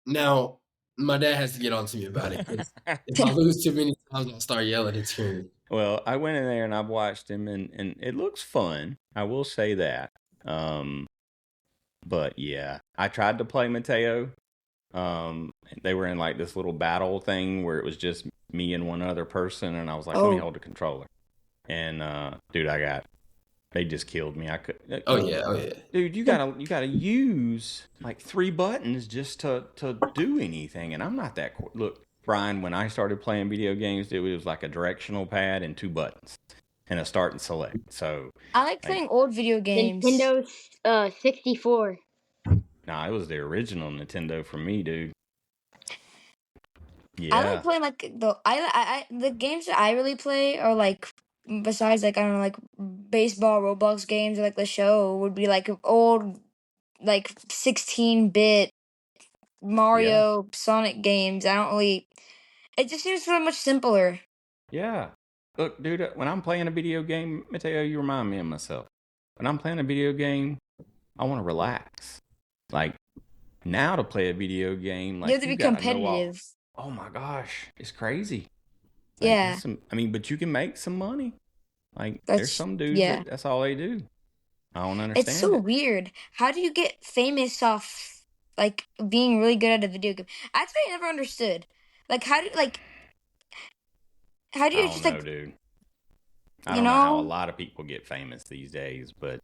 [SPEAKER 6] Now, my dad has to get on to me about it because if I lose too many times, I'll start yelling and screaming.
[SPEAKER 3] Well, I went in there and I've watched him, and it looks fun. I will say that. But yeah, I tried to play Mateo. They were in like this little battle thing where it was just me and one other person, and I was like, let me
[SPEAKER 4] Oh,
[SPEAKER 3] hold the controller. And dude, they just killed me. I could.
[SPEAKER 6] Oh yeah.
[SPEAKER 3] Dude, you gotta use like 3 buttons just to do anything, and I'm not that. Look, Brian, when I started playing video games, it was like a directional pad and 2 buttons and a start and select. So,
[SPEAKER 4] I like playing old video games.
[SPEAKER 5] Nintendo 64.
[SPEAKER 3] nah, it was the original Nintendo for me, dude.
[SPEAKER 4] I like
[SPEAKER 3] Yeah,
[SPEAKER 4] playing like the games that I really play are like besides like I don't know like baseball Roblox games or like the show would be like old like 16-bit
[SPEAKER 3] yeah,
[SPEAKER 4] Mario Sonic games. I don't really. It just seems so much simpler.
[SPEAKER 3] yeah. Look, dude, when I'm playing a video game, Mateo, you remind me of myself. When I'm playing a video game, I want to relax. Like now to play a video game,
[SPEAKER 4] You have
[SPEAKER 3] like
[SPEAKER 4] to
[SPEAKER 3] you
[SPEAKER 4] be
[SPEAKER 3] gotta go off.
[SPEAKER 4] competitive.
[SPEAKER 3] Oh my gosh, it's crazy. Like
[SPEAKER 4] Yeah,
[SPEAKER 3] I mean, but you can make some money. Like there's
[SPEAKER 4] that's
[SPEAKER 3] some dudes
[SPEAKER 4] yeah.
[SPEAKER 3] that that's all they do. I don't
[SPEAKER 4] It's
[SPEAKER 3] understand
[SPEAKER 4] so
[SPEAKER 3] it.
[SPEAKER 4] weird. How do you get famous off like being really good at a video game? That's what I never understood. Like how do
[SPEAKER 3] I
[SPEAKER 4] you
[SPEAKER 3] don't
[SPEAKER 4] just
[SPEAKER 3] know,
[SPEAKER 4] like
[SPEAKER 3] dude. I
[SPEAKER 4] you
[SPEAKER 3] don't know how a
[SPEAKER 4] know?
[SPEAKER 3] lot of people get famous these days, but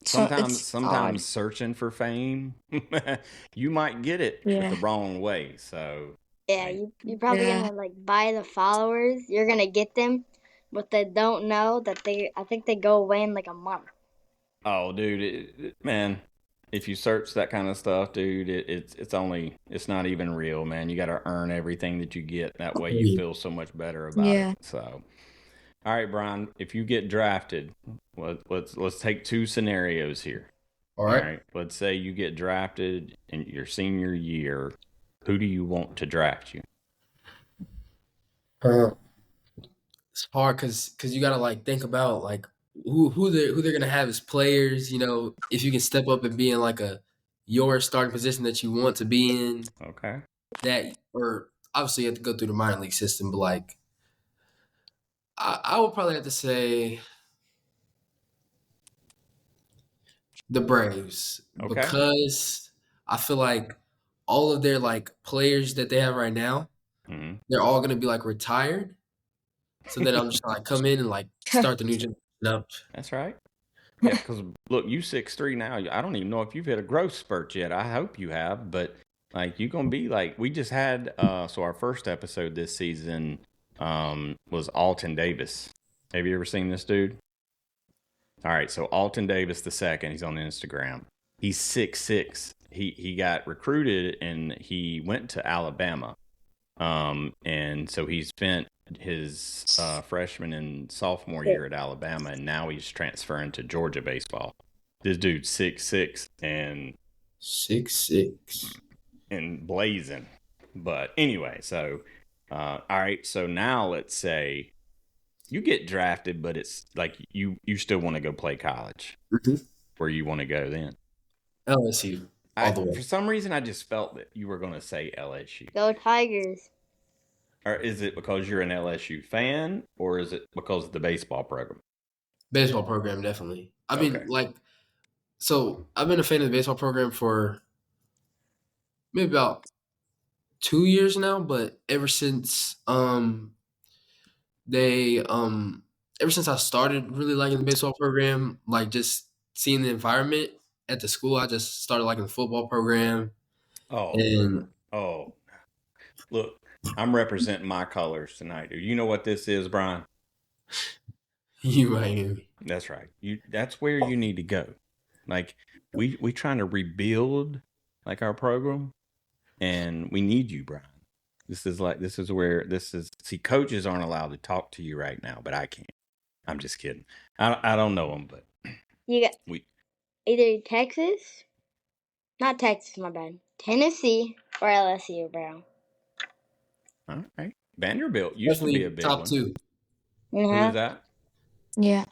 [SPEAKER 4] So it's
[SPEAKER 3] sometimes
[SPEAKER 4] odd.
[SPEAKER 3] searching for fame, you might get it, but the
[SPEAKER 4] Yeah.
[SPEAKER 3] wrong way. So,
[SPEAKER 5] Yeah,
[SPEAKER 3] like,
[SPEAKER 5] you're probably
[SPEAKER 4] Yeah.
[SPEAKER 5] gonna like buy the followers. You're gonna get them, but they don't know that I think they go away in like a month.
[SPEAKER 3] oh, dude, man, if you search that kind of stuff, dude, it's not even real, man. You got to earn everything that you get. That way, you feel so much better about it.
[SPEAKER 4] Yeah.
[SPEAKER 3] So, all right, Brian, if you get drafted, let's take 2 scenarios here.
[SPEAKER 6] All
[SPEAKER 3] All
[SPEAKER 6] right.
[SPEAKER 3] right, let's say you get drafted in your senior year. Who do you want to draft you?
[SPEAKER 6] Uh, it's hard because you gotta like think about like who they're gonna have as players. You know, if you can step up and be in like your starting position that you want to be in,
[SPEAKER 3] Okay.
[SPEAKER 6] that or obviously you have to go through the minor league system, but like I would probably have to say the Braves
[SPEAKER 3] Okay.
[SPEAKER 6] because I feel like all of their like players that they have right now,
[SPEAKER 3] Hmm.
[SPEAKER 6] they're all gonna be like retired. So then I'm just gonna like come in and like start the new generation up.
[SPEAKER 3] That's right. Yeah, because look, you 6'3" now. I don't even know if you've hit a growth spurt yet. I hope you have, but like you're gonna be like we just had. So our first episode this season was Alton Davis. Have you ever seen this dude? All right, so Alton Davis the second. He's on Instagram. He's 6'6". He got recruited and he went to Alabama. And so he spent his freshman and sophomore year at Alabama, and now he's transferring to Georgia baseball. This dude's 6'6"
[SPEAKER 6] 6'6".
[SPEAKER 3] and blazing. But anyway, so all right, so now let's say you get drafted, but it's like you still want to go play college.
[SPEAKER 6] Mm-hmm.
[SPEAKER 3] Where you want to go then?
[SPEAKER 6] LSU. all the way.
[SPEAKER 3] For some reason, I just felt that you were going to say LSU.
[SPEAKER 5] Go Tigers.
[SPEAKER 3] Or is it because you're an LSU fan, or is it because of the baseball program?
[SPEAKER 6] Baseball program, definitely. I mean,
[SPEAKER 3] Okay.
[SPEAKER 6] so I've been a fan of the baseball program for maybe about 2 years now, but they ever since I started really liking the baseball program, like just seeing the environment at the school, I just started liking the football program.
[SPEAKER 3] Oh,
[SPEAKER 6] And
[SPEAKER 3] oh, look, I'm representing my colors tonight. Do you know what this is, Brian?
[SPEAKER 6] you Miami.
[SPEAKER 3] That's right. That's where you need to go. Like we trying to rebuild like our program, and we need you, Brian. See, coaches aren't allowed to talk to you right now, but I can. I'm just kidding. I don't know them, but
[SPEAKER 5] You got
[SPEAKER 3] we
[SPEAKER 5] either Texas, not Texas, my bad. Tennessee or LSU, bro.
[SPEAKER 3] all right. Vanderbilt used to be a
[SPEAKER 6] Definitely
[SPEAKER 3] big
[SPEAKER 6] top
[SPEAKER 3] one.
[SPEAKER 6] 2.
[SPEAKER 3] Who is that?
[SPEAKER 4] Yeah.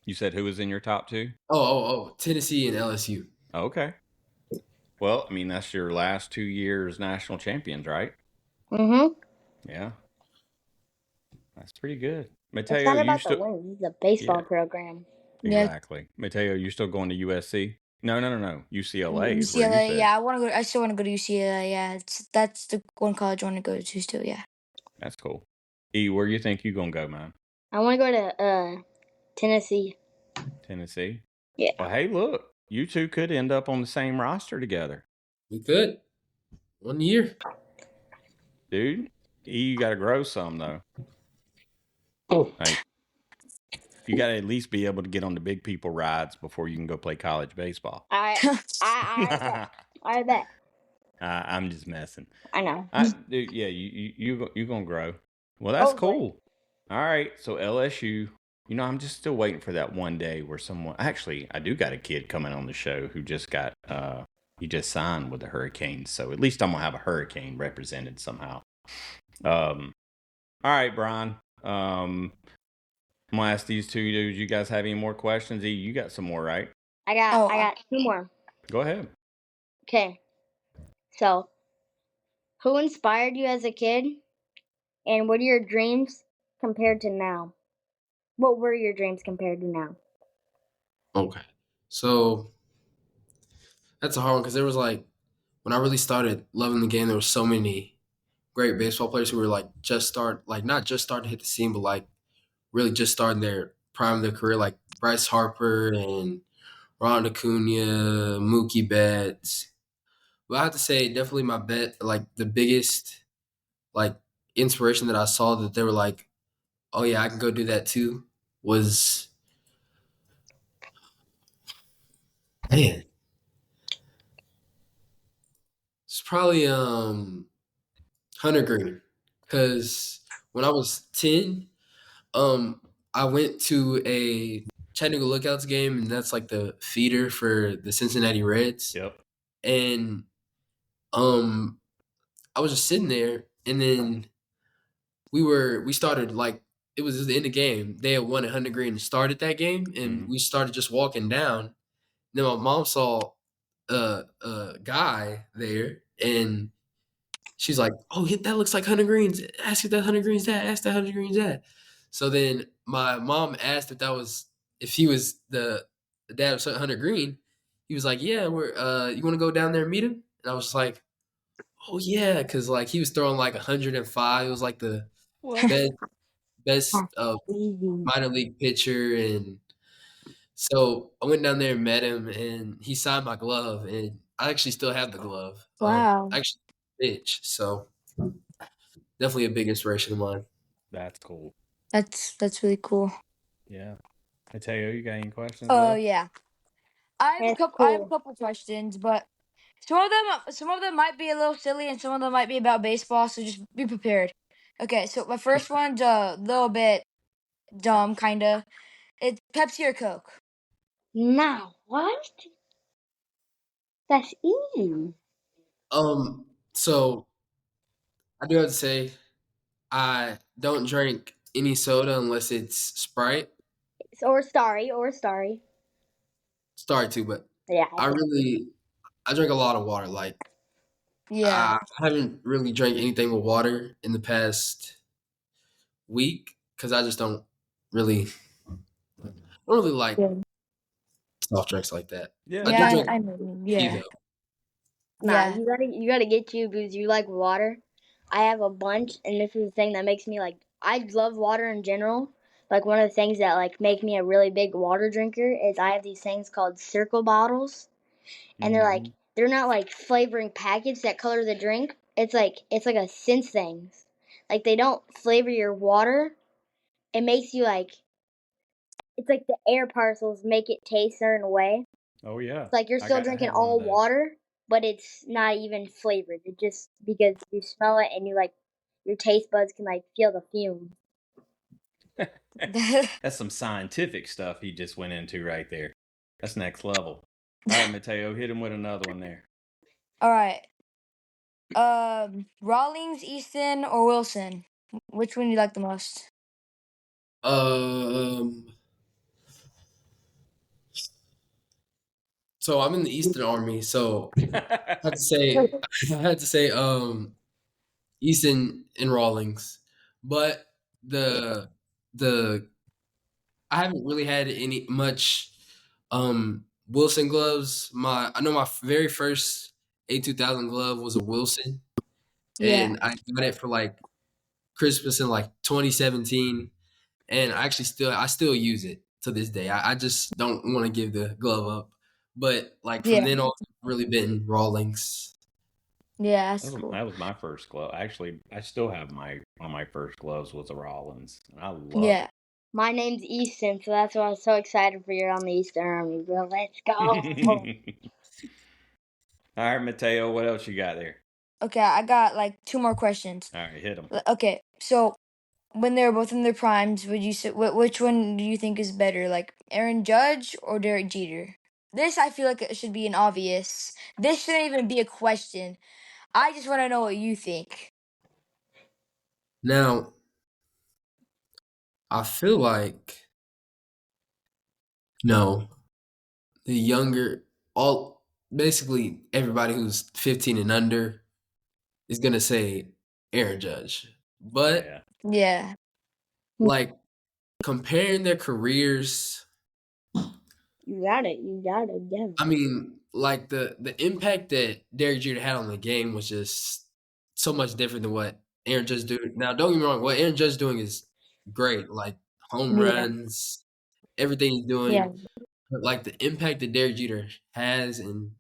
[SPEAKER 3] You said who was in your top 2?
[SPEAKER 6] Oh, Tennessee and LSU.
[SPEAKER 3] Okay. Well, I mean that's your last 2 years national champions, right?
[SPEAKER 5] Mm-hmm.
[SPEAKER 3] Yeah. That's pretty good.
[SPEAKER 5] It's
[SPEAKER 3] Mateo,
[SPEAKER 5] not
[SPEAKER 3] you
[SPEAKER 5] about the
[SPEAKER 3] still
[SPEAKER 5] wins. It's a baseball
[SPEAKER 3] yeah,
[SPEAKER 5] program.
[SPEAKER 4] Yeah.
[SPEAKER 3] exactly. Mateo, you still going to USC? No. UCLA is where you
[SPEAKER 4] UCLA.
[SPEAKER 3] said.
[SPEAKER 4] Yeah, I want to go. I still want to go to UCLA. Yeah, that's the one college I want to go to still. Yeah.
[SPEAKER 3] That's cool. E, where you think you gonna go, man?
[SPEAKER 5] I want to go to Tennessee.
[SPEAKER 3] Tennessee?
[SPEAKER 5] Yeah.
[SPEAKER 3] Well, hey, look, you two could end up on the same roster together.
[SPEAKER 6] We could. 1 year.
[SPEAKER 3] Dude, E, you gotta grow some though.
[SPEAKER 6] Oh.
[SPEAKER 3] Like you gotta at least be able to get on the big people rides before you can go play college baseball.
[SPEAKER 5] I bet.
[SPEAKER 3] I'm just messing.
[SPEAKER 5] I know.
[SPEAKER 3] Dude, yeah, you gonna grow. Well, that's cool. All right, so LSU. I'm just still waiting for that one day where someone. Actually, I do got a kid coming on the show who just got. He just signed with the Hurricanes, so at least I'm gonna have a Hurricane represented somehow. All right, Brian. I'm gonna ask these two dudes. You guys have any more questions? E, you got some more, right?
[SPEAKER 5] I got 2 more.
[SPEAKER 3] Go ahead.
[SPEAKER 5] Okay. So, who inspired you as a kid? And what are your dreams compared to now? What were your dreams compared to now?
[SPEAKER 6] Okay. So that's a hard one because there was when I really started loving the game, there were so many great baseball players who were not just starting to hit the scene, but really just starting their prime of their career, like Bryce Harper and Ronald Acuña, Mookie Betts. But I have to say, definitely my the biggest inspiration that I saw that they were like, oh yeah, I can go do that too, was man. It's probably Hunter Green, because when I was 10, I went to a Chattanooga Lookouts game, and that's like the feeder for the Cincinnati Reds.
[SPEAKER 3] Yep.
[SPEAKER 6] And I was just sitting there, and then we started it was the end of the game. They had won at Hunter Green and started that game, and we started just walking down. Then my mom saw a guy there, and she's like, "Oh, that looks like Hunter Green's. Ask if that Hunter Green's dad. Ask that Hunter Green's dad." So then my mom asked if he was the dad of Hunter Green. He was like, "Yeah, we're you want to go down there and meet him?" And I was like, "Oh yeah," because he was throwing 105. It was like the best minor league pitcher, and so I went down there and met him, and he signed my glove, and I actually still have the glove.
[SPEAKER 4] Wow.
[SPEAKER 6] Actually, pitch. So definitely a big inspiration of mine.
[SPEAKER 3] That's cool.
[SPEAKER 4] That's really cool.
[SPEAKER 3] Yeah. Mateo, you got any questions?
[SPEAKER 4] Oh yeah. I have a
[SPEAKER 5] That's
[SPEAKER 4] couple questions, but some of them might be a little silly and some of them might be about baseball, so just be prepared. Okay, so my first one's a little bit dumb kinda. It's Pepsi or Coke.
[SPEAKER 5] Now, what? That's easy.
[SPEAKER 6] So I do have to say, I don't drink any soda unless it's Sprite.
[SPEAKER 5] Or Starry.
[SPEAKER 6] Sorry too, but
[SPEAKER 5] Yeah.
[SPEAKER 6] I really I drink a lot of water. Like
[SPEAKER 4] Yeah.
[SPEAKER 6] I haven't really drank anything with water in the past week because I just don't really like
[SPEAKER 4] Yeah.
[SPEAKER 6] soft drinks like that. I
[SPEAKER 3] Yeah,
[SPEAKER 6] do
[SPEAKER 4] Yeah,
[SPEAKER 6] drink
[SPEAKER 4] I know.
[SPEAKER 6] tea
[SPEAKER 4] Yeah.
[SPEAKER 6] though.
[SPEAKER 5] Nah,
[SPEAKER 4] Yeah.
[SPEAKER 5] you gotta get you because you like water. I have a bunch, and this is the thing that makes me like. I love water in general. Like one of the things that like make me a really big water drinker is I have these things called circle bottles, and
[SPEAKER 3] Mhm.
[SPEAKER 5] they're not like flavoring packets that color the drink. It's like a sense things. Like they don't flavor your water. It makes you like it's like the air particles make it taste a certain way.
[SPEAKER 3] Oh yeah,
[SPEAKER 5] It's like you're still
[SPEAKER 3] I
[SPEAKER 5] drinking
[SPEAKER 3] have one of
[SPEAKER 5] all
[SPEAKER 3] those.
[SPEAKER 5] water, but it's not even flavored. It just because you smell it and you like your taste buds can like feel the fumes.
[SPEAKER 3] That's some scientific stuff he just went into right there. That's next level. All right, Mateo, hit him with another one there.
[SPEAKER 4] All right. Rawlings, Easton, or Wilson? Which one do you like the most?
[SPEAKER 6] Um, so I'm in the Eastern Army, so I had to say I had to say Easton and Rawlings, but the the I haven't really had any much Wilson gloves. I know my very first A2000 glove was a Wilson,
[SPEAKER 4] Yeah.
[SPEAKER 6] and I got it for like Christmas in like 2017, and I still use it to this day. I just don't want to give the glove up, but like from
[SPEAKER 4] Yeah.
[SPEAKER 6] then on, it's really been Rawlings.
[SPEAKER 4] Yeah,
[SPEAKER 3] That
[SPEAKER 4] that's
[SPEAKER 3] was,
[SPEAKER 4] cool.
[SPEAKER 3] that was my first glove. Actually, I still have one of my first gloves was a Rollins, and I love
[SPEAKER 4] Yeah.
[SPEAKER 5] My name's Easton, so that's why I was so excited for you on the Eastern Army, bro. Let's go.
[SPEAKER 3] it. All right, Mateo, what else you got there?
[SPEAKER 4] Okay, I got like two more questions.
[SPEAKER 3] All right, hit him.
[SPEAKER 4] Okay, so when they were both in their primes, would you say which one do you think is better, like Aaron Judge or Derek Jeter? This I feel like it should be an obvious. This shouldn't even be a question. I just want to know what you think.
[SPEAKER 6] Now, I feel like no, the younger, all basically everybody who's 15 and under is gonna say Aaron Judge, but
[SPEAKER 3] Yeah.
[SPEAKER 4] Yeah.
[SPEAKER 6] like comparing their careers,
[SPEAKER 5] You got it. You got it. Yeah.
[SPEAKER 6] I mean, like the impact that Derek Jeter had on the game was just so much different than what Aaron Judge doing. Now, don't get me wrong, what Aaron Judge doing is great, like home
[SPEAKER 4] Yeah.
[SPEAKER 6] runs, everything he's
[SPEAKER 4] Yeah.
[SPEAKER 6] doing. But like the impact that Derek Jeter has and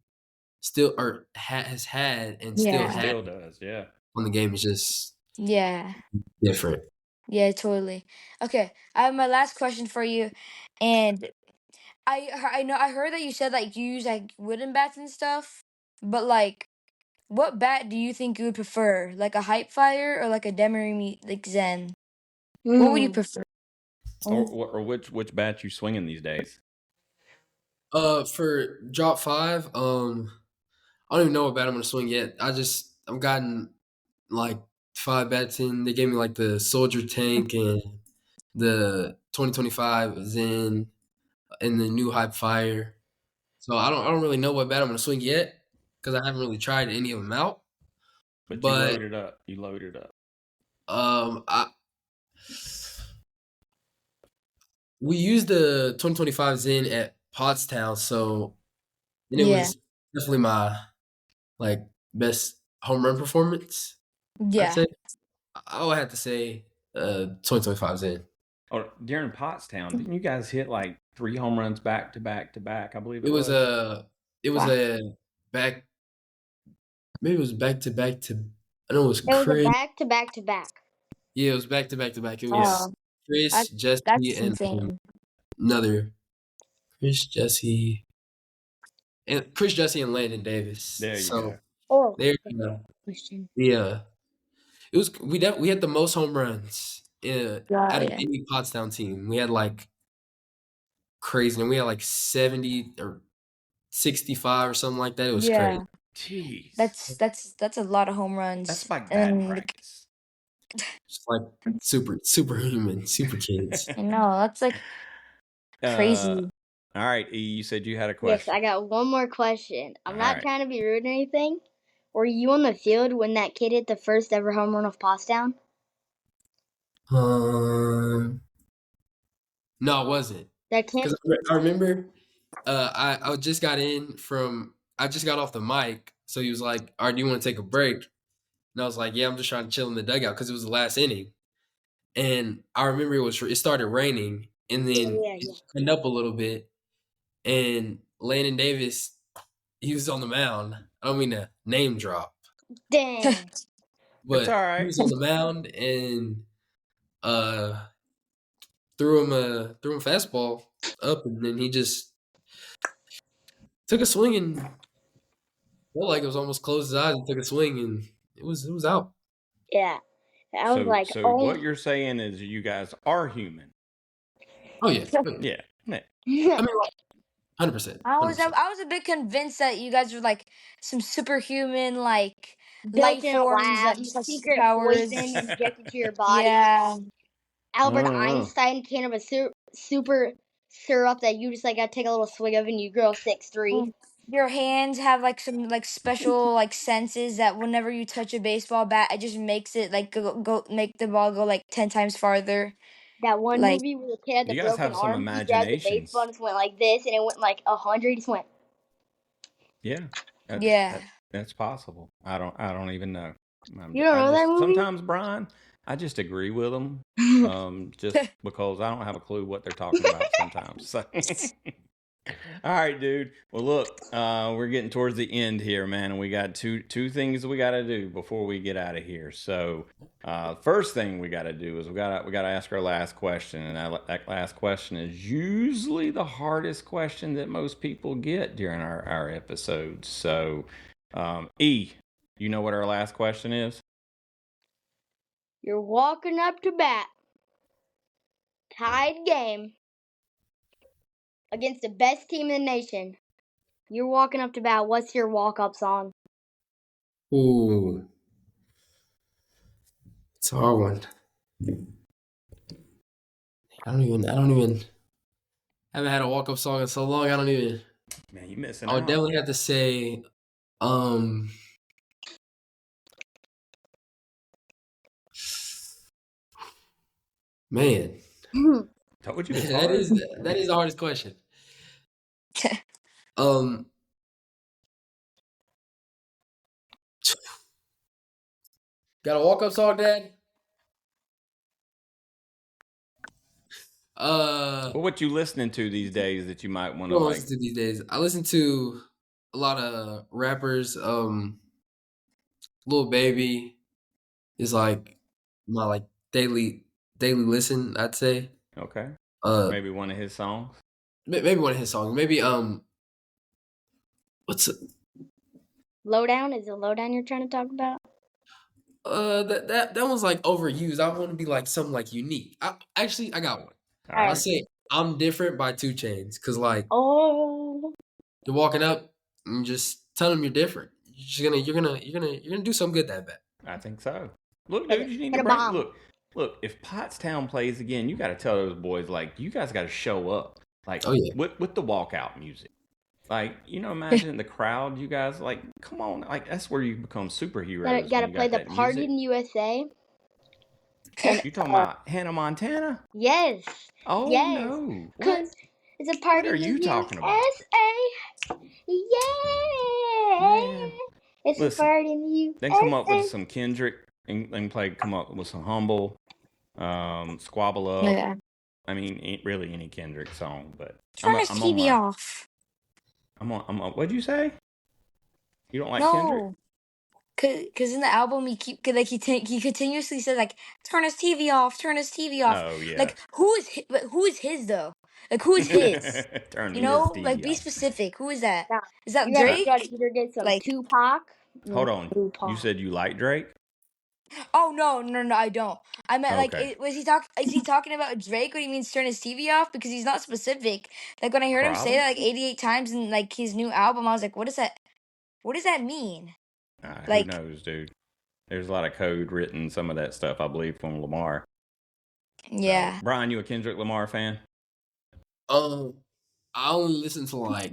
[SPEAKER 6] still or has had and still
[SPEAKER 4] Yeah.
[SPEAKER 6] has
[SPEAKER 3] Still does, yeah.
[SPEAKER 6] on the game is just
[SPEAKER 4] Yeah.
[SPEAKER 6] different.
[SPEAKER 4] Yeah, totally. Okay, I have my last question for you, and I know I heard that you said like you use like wooden bats and stuff, but like what bat do you think you would prefer? Like a hype fire or like a Demerimi like Zen? What would you prefer?
[SPEAKER 3] Or which bat you swinging these days?
[SPEAKER 6] For drop five, I don't even know what bat I'm gonna swing yet. I've gotten like five bats in. They gave me like the Soldier Tank and the 2025 Zen and the new Hype Fire. So I don't really know what bat I'm gonna swing yet because I haven't really tried any of them out.
[SPEAKER 3] But you
[SPEAKER 6] But
[SPEAKER 3] loaded up. You loaded up.
[SPEAKER 6] I we used the 2025 Zen at Pottstown, so and it
[SPEAKER 4] Yeah.
[SPEAKER 6] was definitely my like best home run performance. I'd
[SPEAKER 4] Yeah.
[SPEAKER 6] say I would have to say 2025 Zen.
[SPEAKER 3] Oh, during Pottstown, didn't you guys hit like 3 home runs back to back to back? I believe
[SPEAKER 6] It
[SPEAKER 3] it
[SPEAKER 6] was
[SPEAKER 3] was.
[SPEAKER 4] Wow.
[SPEAKER 6] a back maybe it was back to back to I know it was
[SPEAKER 5] It was a
[SPEAKER 6] Chris.
[SPEAKER 5] back to back to back.
[SPEAKER 6] Yeah, it was back to back to back. It
[SPEAKER 3] Yeah.
[SPEAKER 6] was
[SPEAKER 4] Oh,
[SPEAKER 6] Chris,
[SPEAKER 4] that
[SPEAKER 6] Jesse,
[SPEAKER 4] that's
[SPEAKER 6] and
[SPEAKER 4] insane.
[SPEAKER 6] another Chris, Jesse, and Landon Davis.
[SPEAKER 3] There you
[SPEAKER 6] So
[SPEAKER 3] go.
[SPEAKER 5] Oh,
[SPEAKER 6] they're
[SPEAKER 5] question.
[SPEAKER 6] yeah. It was we had the most home runs
[SPEAKER 4] Yeah.
[SPEAKER 6] out of
[SPEAKER 4] Yeah.
[SPEAKER 6] any Pottstown team. We had like crazy, and we had like 70 or 65 or something like that. It was crazy.
[SPEAKER 4] Yeah.
[SPEAKER 3] Jeez.
[SPEAKER 4] That's a lot of home
[SPEAKER 3] That's
[SPEAKER 4] runs,
[SPEAKER 3] like batting
[SPEAKER 4] and like,
[SPEAKER 3] practice.
[SPEAKER 6] Just like superhuman, super kids.
[SPEAKER 4] I know that's like
[SPEAKER 3] Uh,
[SPEAKER 4] crazy.
[SPEAKER 3] All right, E, you said you had a
[SPEAKER 5] Yes,
[SPEAKER 3] question.
[SPEAKER 5] I got one more question. I'm
[SPEAKER 3] All
[SPEAKER 5] not
[SPEAKER 3] right.
[SPEAKER 5] trying to be rude or anything. Were you on the field when that kid hit the first ever home run of Pottstown?
[SPEAKER 6] No, I wasn't.
[SPEAKER 5] That kid.
[SPEAKER 6] Because I remember I just got I just got off the mic. So he was like, all right, do you want to take a break? And I was like, yeah, I'm just trying to chill in the dugout because it was the last inning. And I remember it started raining and then
[SPEAKER 5] Yeah.
[SPEAKER 6] it cleaned up a little bit. And Landon Davis, he was on the mound. I don't mean to name drop,
[SPEAKER 5] Dang.
[SPEAKER 3] It's all
[SPEAKER 6] but he
[SPEAKER 3] right.
[SPEAKER 6] was on the mound and uh threw him a fastball up, and then he just took a swing and felt like it was almost closed his eyes and took a swing, and it was out.
[SPEAKER 5] Yeah. I was like,
[SPEAKER 3] So
[SPEAKER 5] oh.
[SPEAKER 3] what you're saying is you guys are human.
[SPEAKER 6] Oh yeah,
[SPEAKER 3] Yeah.
[SPEAKER 6] I mean, 100%.
[SPEAKER 4] I was a bit convinced that you guys were like some superhuman like
[SPEAKER 5] Built
[SPEAKER 4] life
[SPEAKER 5] in a
[SPEAKER 4] forms,
[SPEAKER 5] lab,
[SPEAKER 4] like just like
[SPEAKER 5] secret poison
[SPEAKER 4] superpowers.
[SPEAKER 5] injected to your body.
[SPEAKER 4] Yeah.
[SPEAKER 5] Albert
[SPEAKER 3] Uh-huh.
[SPEAKER 5] Einstein came up with super syrup that you just like gotta take a little swig of and you grow 6'3".
[SPEAKER 4] Your hands have like some like special like senses that whenever you touch a baseball bat, it just makes it like go make the ball go like 10 times farther.
[SPEAKER 5] That one
[SPEAKER 4] Like
[SPEAKER 5] movie where the kid had the
[SPEAKER 3] You guys
[SPEAKER 5] broken
[SPEAKER 3] have some
[SPEAKER 5] arm, he grabbed the baseball
[SPEAKER 3] imaginations.
[SPEAKER 5] and just went like this, and it went like 100. He just went.
[SPEAKER 3] Yeah.
[SPEAKER 4] yeah.
[SPEAKER 3] That's possible. I don't even know.
[SPEAKER 5] You don't know that movie?
[SPEAKER 3] Sometimes, Brian, I just agree with them. Just because I don't have a clue what they're talking about sometimes. So. All right, dude. Well, look, we're getting towards the end here, man, and we got two things we got to do before we get out of here. So, first thing we got to do is we got to ask our last question, and that last question is usually the hardest question that most people get during our episodes. So, E, you know what our last question is?
[SPEAKER 5] You're walking up to bat, tied game against the best team in the nation. You're walking up to bat. What's your walk-up song?
[SPEAKER 6] Ooh, it's a hard one. I don't even haven't had a walk up song in so long. I don't even.
[SPEAKER 3] Man, you missing
[SPEAKER 6] I would
[SPEAKER 3] out.
[SPEAKER 6] definitely have to say, man,
[SPEAKER 3] Told you it's
[SPEAKER 6] that
[SPEAKER 3] hard.
[SPEAKER 6] is the hardest question. Got a walk up song, Dad?
[SPEAKER 3] Well, what you listening to these days that you might want
[SPEAKER 6] What
[SPEAKER 3] to
[SPEAKER 6] do I
[SPEAKER 3] like?
[SPEAKER 6] listen to these days? I listen to a lot of rappers. Lil Baby is like my like daily listen, I'd say.
[SPEAKER 3] Okay.
[SPEAKER 6] Uh,
[SPEAKER 3] Maybe one of his songs.
[SPEAKER 6] maybe one of his songs. Maybe what's
[SPEAKER 5] Lowdown? Is it Lowdown you're trying to talk about?
[SPEAKER 6] that one's like overused. I want to be like something like unique. I got one.
[SPEAKER 3] All
[SPEAKER 6] I'll
[SPEAKER 3] right.
[SPEAKER 6] say I'm Different by 2 Chainz, because like
[SPEAKER 5] Oh.
[SPEAKER 6] you're walking up and just tell them you're different. You're gonna do something good that bet.
[SPEAKER 3] I think so. Look, dude, you need to
[SPEAKER 5] Hit a
[SPEAKER 3] bring.
[SPEAKER 5] bomb.
[SPEAKER 3] Look. If Pottstown plays again, you got to tell those boys like you guys got to show up, like
[SPEAKER 6] Oh yeah.
[SPEAKER 3] with the walkout music. Like imagine the crowd. You guys like, come on, like that's where you become superheroes.
[SPEAKER 5] Gotta
[SPEAKER 3] when you
[SPEAKER 5] play
[SPEAKER 3] got
[SPEAKER 5] the
[SPEAKER 3] that
[SPEAKER 5] Party
[SPEAKER 3] music.
[SPEAKER 5] in USA. And
[SPEAKER 3] You talking about Hannah Montana?
[SPEAKER 5] yes.
[SPEAKER 3] Oh
[SPEAKER 5] Yes.
[SPEAKER 3] no! What?
[SPEAKER 5] Cause it's a party
[SPEAKER 3] What are
[SPEAKER 5] in the
[SPEAKER 3] you talking about?
[SPEAKER 5] USA. Yeah.
[SPEAKER 3] Man,
[SPEAKER 5] It's
[SPEAKER 3] listen,
[SPEAKER 5] a party in the USA.
[SPEAKER 3] then come up with some Kendrick and come up with some Humble, Squabble Up.
[SPEAKER 4] Yeah.
[SPEAKER 3] I mean, really any Kendrick song, but
[SPEAKER 4] Turn his TV off.
[SPEAKER 3] I'm on. What'd you say? You don't like Kendrick?
[SPEAKER 4] No. Cause in the album he he continuously says like turn his TV off, turn his TV off.
[SPEAKER 3] Oh yeah.
[SPEAKER 4] Like who is his though? Like who is his?
[SPEAKER 3] Turn
[SPEAKER 4] You
[SPEAKER 3] his
[SPEAKER 4] know,
[SPEAKER 3] TV
[SPEAKER 4] like be
[SPEAKER 3] off.
[SPEAKER 4] specific. Who is that?
[SPEAKER 5] Now,
[SPEAKER 4] Is that
[SPEAKER 5] you gotta
[SPEAKER 4] Drake?
[SPEAKER 5] either get some
[SPEAKER 4] Like
[SPEAKER 5] Tupac.
[SPEAKER 3] Hold on.
[SPEAKER 5] Tupac.
[SPEAKER 3] You said you like Drake?
[SPEAKER 4] oh no, I don't. I meant
[SPEAKER 3] Okay.
[SPEAKER 4] like is he talking about Drake when he means turn his TV off? Because he's not specific. Like when I heard him say that like 88 times in like his new album, I was like, what is that? What does that mean?
[SPEAKER 3] Who
[SPEAKER 4] Like
[SPEAKER 3] knows, dude? There's a lot of code written, some of that stuff, I believe, from Lamar.
[SPEAKER 4] yeah.
[SPEAKER 3] So, Brian, you a Kendrick Lamar fan?
[SPEAKER 6] I only listen to like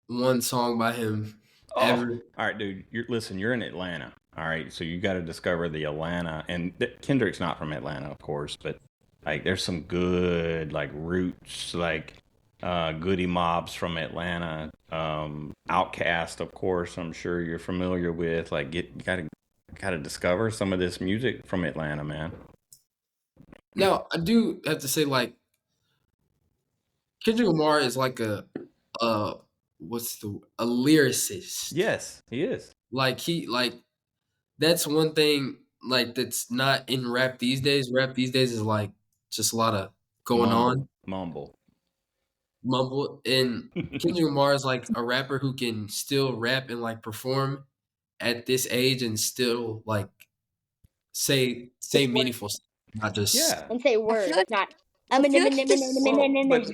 [SPEAKER 6] one song by him
[SPEAKER 3] Oh,
[SPEAKER 6] ever.
[SPEAKER 3] all right, dude. You're in Atlanta. All right, so you got to discover the Atlanta. And Kendrick's not from Atlanta, of course, but like there's some good like roots, like Goody Mobs from Atlanta. Outkast, of course. I'm sure you're familiar with. Like, you gotta discover some of this music from Atlanta, man.
[SPEAKER 6] Now, I do have to say, like, Kendrick Lamar is like a lyricist.
[SPEAKER 3] Yes, he is.
[SPEAKER 6] Like that's one thing like that's not in rap these days. Rap these days is like just a lot of going on,
[SPEAKER 3] Mumble.
[SPEAKER 6] and Kendrick Lamar is like a rapper who can still rap and like perform at this age and still like say meaningful stuff, not just
[SPEAKER 5] and say words,
[SPEAKER 4] like-
[SPEAKER 5] not.
[SPEAKER 4] I feel like this-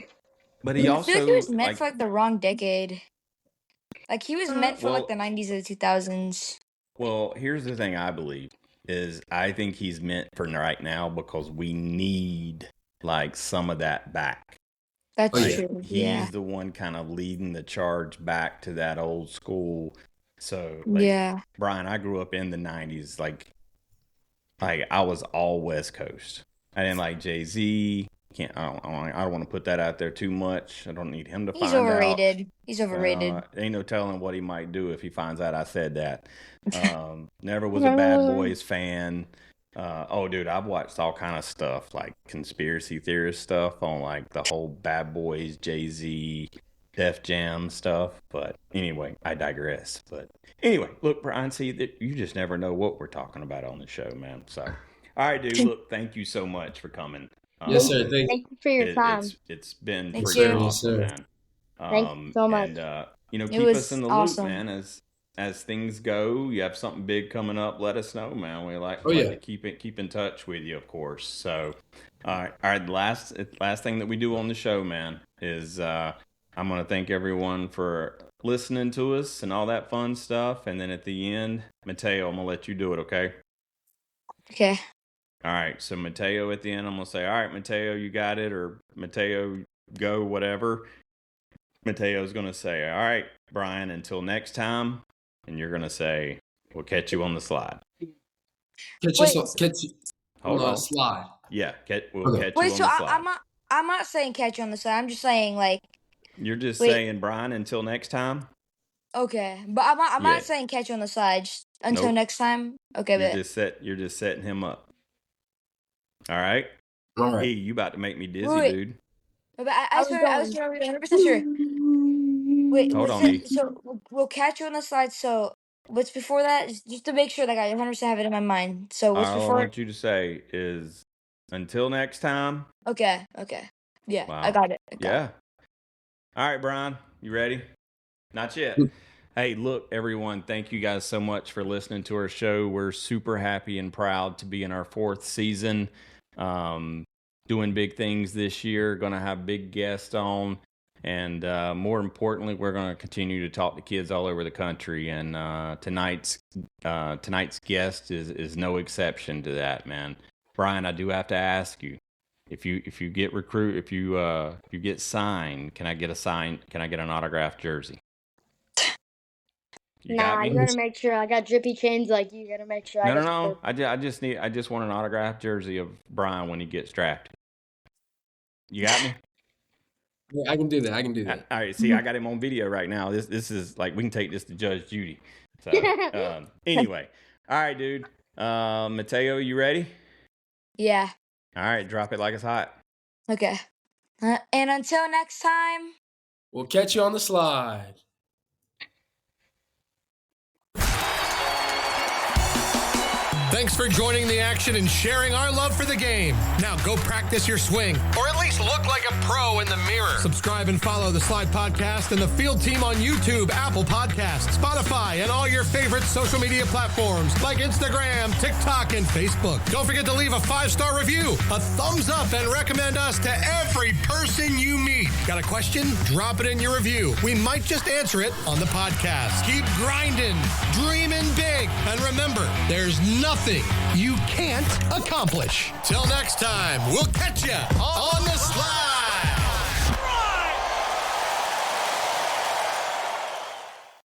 [SPEAKER 3] But he
[SPEAKER 4] I
[SPEAKER 3] also
[SPEAKER 4] feel like he was meant for like the wrong decade. Like he was meant for like the 90s or the 2000s.
[SPEAKER 3] Well, here's the thing I believe is I think he's meant for right now because we need like some of that back.
[SPEAKER 4] That's
[SPEAKER 6] Oh, yeah.
[SPEAKER 4] true.
[SPEAKER 3] He's
[SPEAKER 4] Yeah.
[SPEAKER 3] the one kind of leading the charge back to that old school. So like,
[SPEAKER 4] Yeah.
[SPEAKER 3] Brian, I grew up in the 90s. Like I was all West Coast. I didn't like Jay-Z. I don't want to put that out there too much. I don't need him to
[SPEAKER 4] He's
[SPEAKER 3] find out.
[SPEAKER 4] overrated. He's overrated.
[SPEAKER 3] Ain't no telling what he might do if he finds out I said that. Never was a Bad Boys fan. Oh, dude, I've watched all kind of stuff, like conspiracy theorist stuff on like the whole Bad Boys, Jay-Z, Def Jam stuff. But anyway, I digress. But anyway, look, Brian, see, that you just never know what we're talking about on the show, man. So, all right, dude, look, thank you so much for coming.
[SPEAKER 6] Yes, sir. Thank
[SPEAKER 5] Thank you for your time.
[SPEAKER 3] It's been
[SPEAKER 4] Thank
[SPEAKER 3] pretty
[SPEAKER 4] you.
[SPEAKER 3] awesome,
[SPEAKER 6] Yes, sir.
[SPEAKER 3] man.
[SPEAKER 5] Thank you so much.
[SPEAKER 3] And keep
[SPEAKER 4] was
[SPEAKER 3] us in the
[SPEAKER 4] awesome.
[SPEAKER 3] loop, man. As things go, you have something big coming up. Let us know, man. We like
[SPEAKER 6] Oh, yeah.
[SPEAKER 3] to keep in touch with you, of course. So, all right. The last thing that we do on the show, man, is I'm gonna thank everyone for listening to us and all that fun stuff. And then at the end, Mateo, I'm gonna let you do it, okay?
[SPEAKER 4] Okay.
[SPEAKER 3] All right, so Mateo at the end, I'm going to say, all right, Mateo, you got it, or Mateo, go, whatever. Mateo's going to say, all right, Brian, until next time. And you're going to say, we'll catch you on the slide.
[SPEAKER 6] catch
[SPEAKER 4] Wait.
[SPEAKER 6] you
[SPEAKER 3] Hold
[SPEAKER 6] on
[SPEAKER 3] on.
[SPEAKER 6] the slide.
[SPEAKER 3] Yeah, we'll
[SPEAKER 6] Okay.
[SPEAKER 3] catch you
[SPEAKER 4] Wait,
[SPEAKER 3] on
[SPEAKER 4] so
[SPEAKER 3] the slide.
[SPEAKER 4] I'm not saying catch you on the side. I'm just saying like
[SPEAKER 3] You're just
[SPEAKER 4] Wait.
[SPEAKER 3] saying, Brian, until next time?
[SPEAKER 4] okay, but I'm
[SPEAKER 3] Yeah.
[SPEAKER 4] not saying catch you on the side. Just until
[SPEAKER 3] Nope.
[SPEAKER 4] next time. Okay, but
[SPEAKER 3] You're just setting him up. All right?
[SPEAKER 6] All right.
[SPEAKER 3] Hey, you about to make me dizzy,
[SPEAKER 4] Wait.
[SPEAKER 3] dude.
[SPEAKER 4] but I was 100% sure. Wait,
[SPEAKER 3] Hold
[SPEAKER 4] was
[SPEAKER 3] on,
[SPEAKER 4] it, so we'll catch you on the slide. So what's before that? Just to make sure that I 100% have it in my mind. So what's
[SPEAKER 3] All I
[SPEAKER 4] before?
[SPEAKER 3] want you to say is, until next time.
[SPEAKER 4] Okay. Yeah,
[SPEAKER 3] Wow.
[SPEAKER 4] I got it.
[SPEAKER 3] Yeah. All right, Brian, you ready? Not yet. Hey, look, everyone, thank you guys so much for listening to our show. We're super happy and proud to be in our 4th season, doing big things this year, going to have big guests on, and more importantly, we're going to continue to talk to kids all over the country, and tonight's guest is no exception to that, man. Brian, I do have to ask you, if you get signed, can I get an autographed jersey? You got me?
[SPEAKER 5] You gotta make sure I got drippy chains like you. Gotta make sure.
[SPEAKER 3] No. I just want an autographed jersey of Brian when he gets drafted. You got me?
[SPEAKER 6] Yeah, I can do that.
[SPEAKER 3] All right. See, I got him on video right now. This is like, we can take this to Judge Judy. So anyway, all right, dude. Mateo, you ready?
[SPEAKER 4] Yeah.
[SPEAKER 3] All right, drop it like it's hot.
[SPEAKER 4] Okay. And until next time.
[SPEAKER 6] We'll catch you on the slide.
[SPEAKER 1] Thanks for joining the action and sharing our love for the game. Now go practice your swing, or at least look like a pro in the mirror. Subscribe and follow the Slide Podcast and the Field Team on YouTube, Apple Podcasts, Spotify, and all your favorite social media platforms like Instagram, TikTok, and Facebook. Don't forget to leave a 5-star review, a thumbs up, and recommend us to every person you meet. Got a question? Drop it in your review. We might just answer it on the podcast. Keep grinding, dreaming big, and remember, there's nothing you can't accomplish. Till next time, we'll catch you on the slide.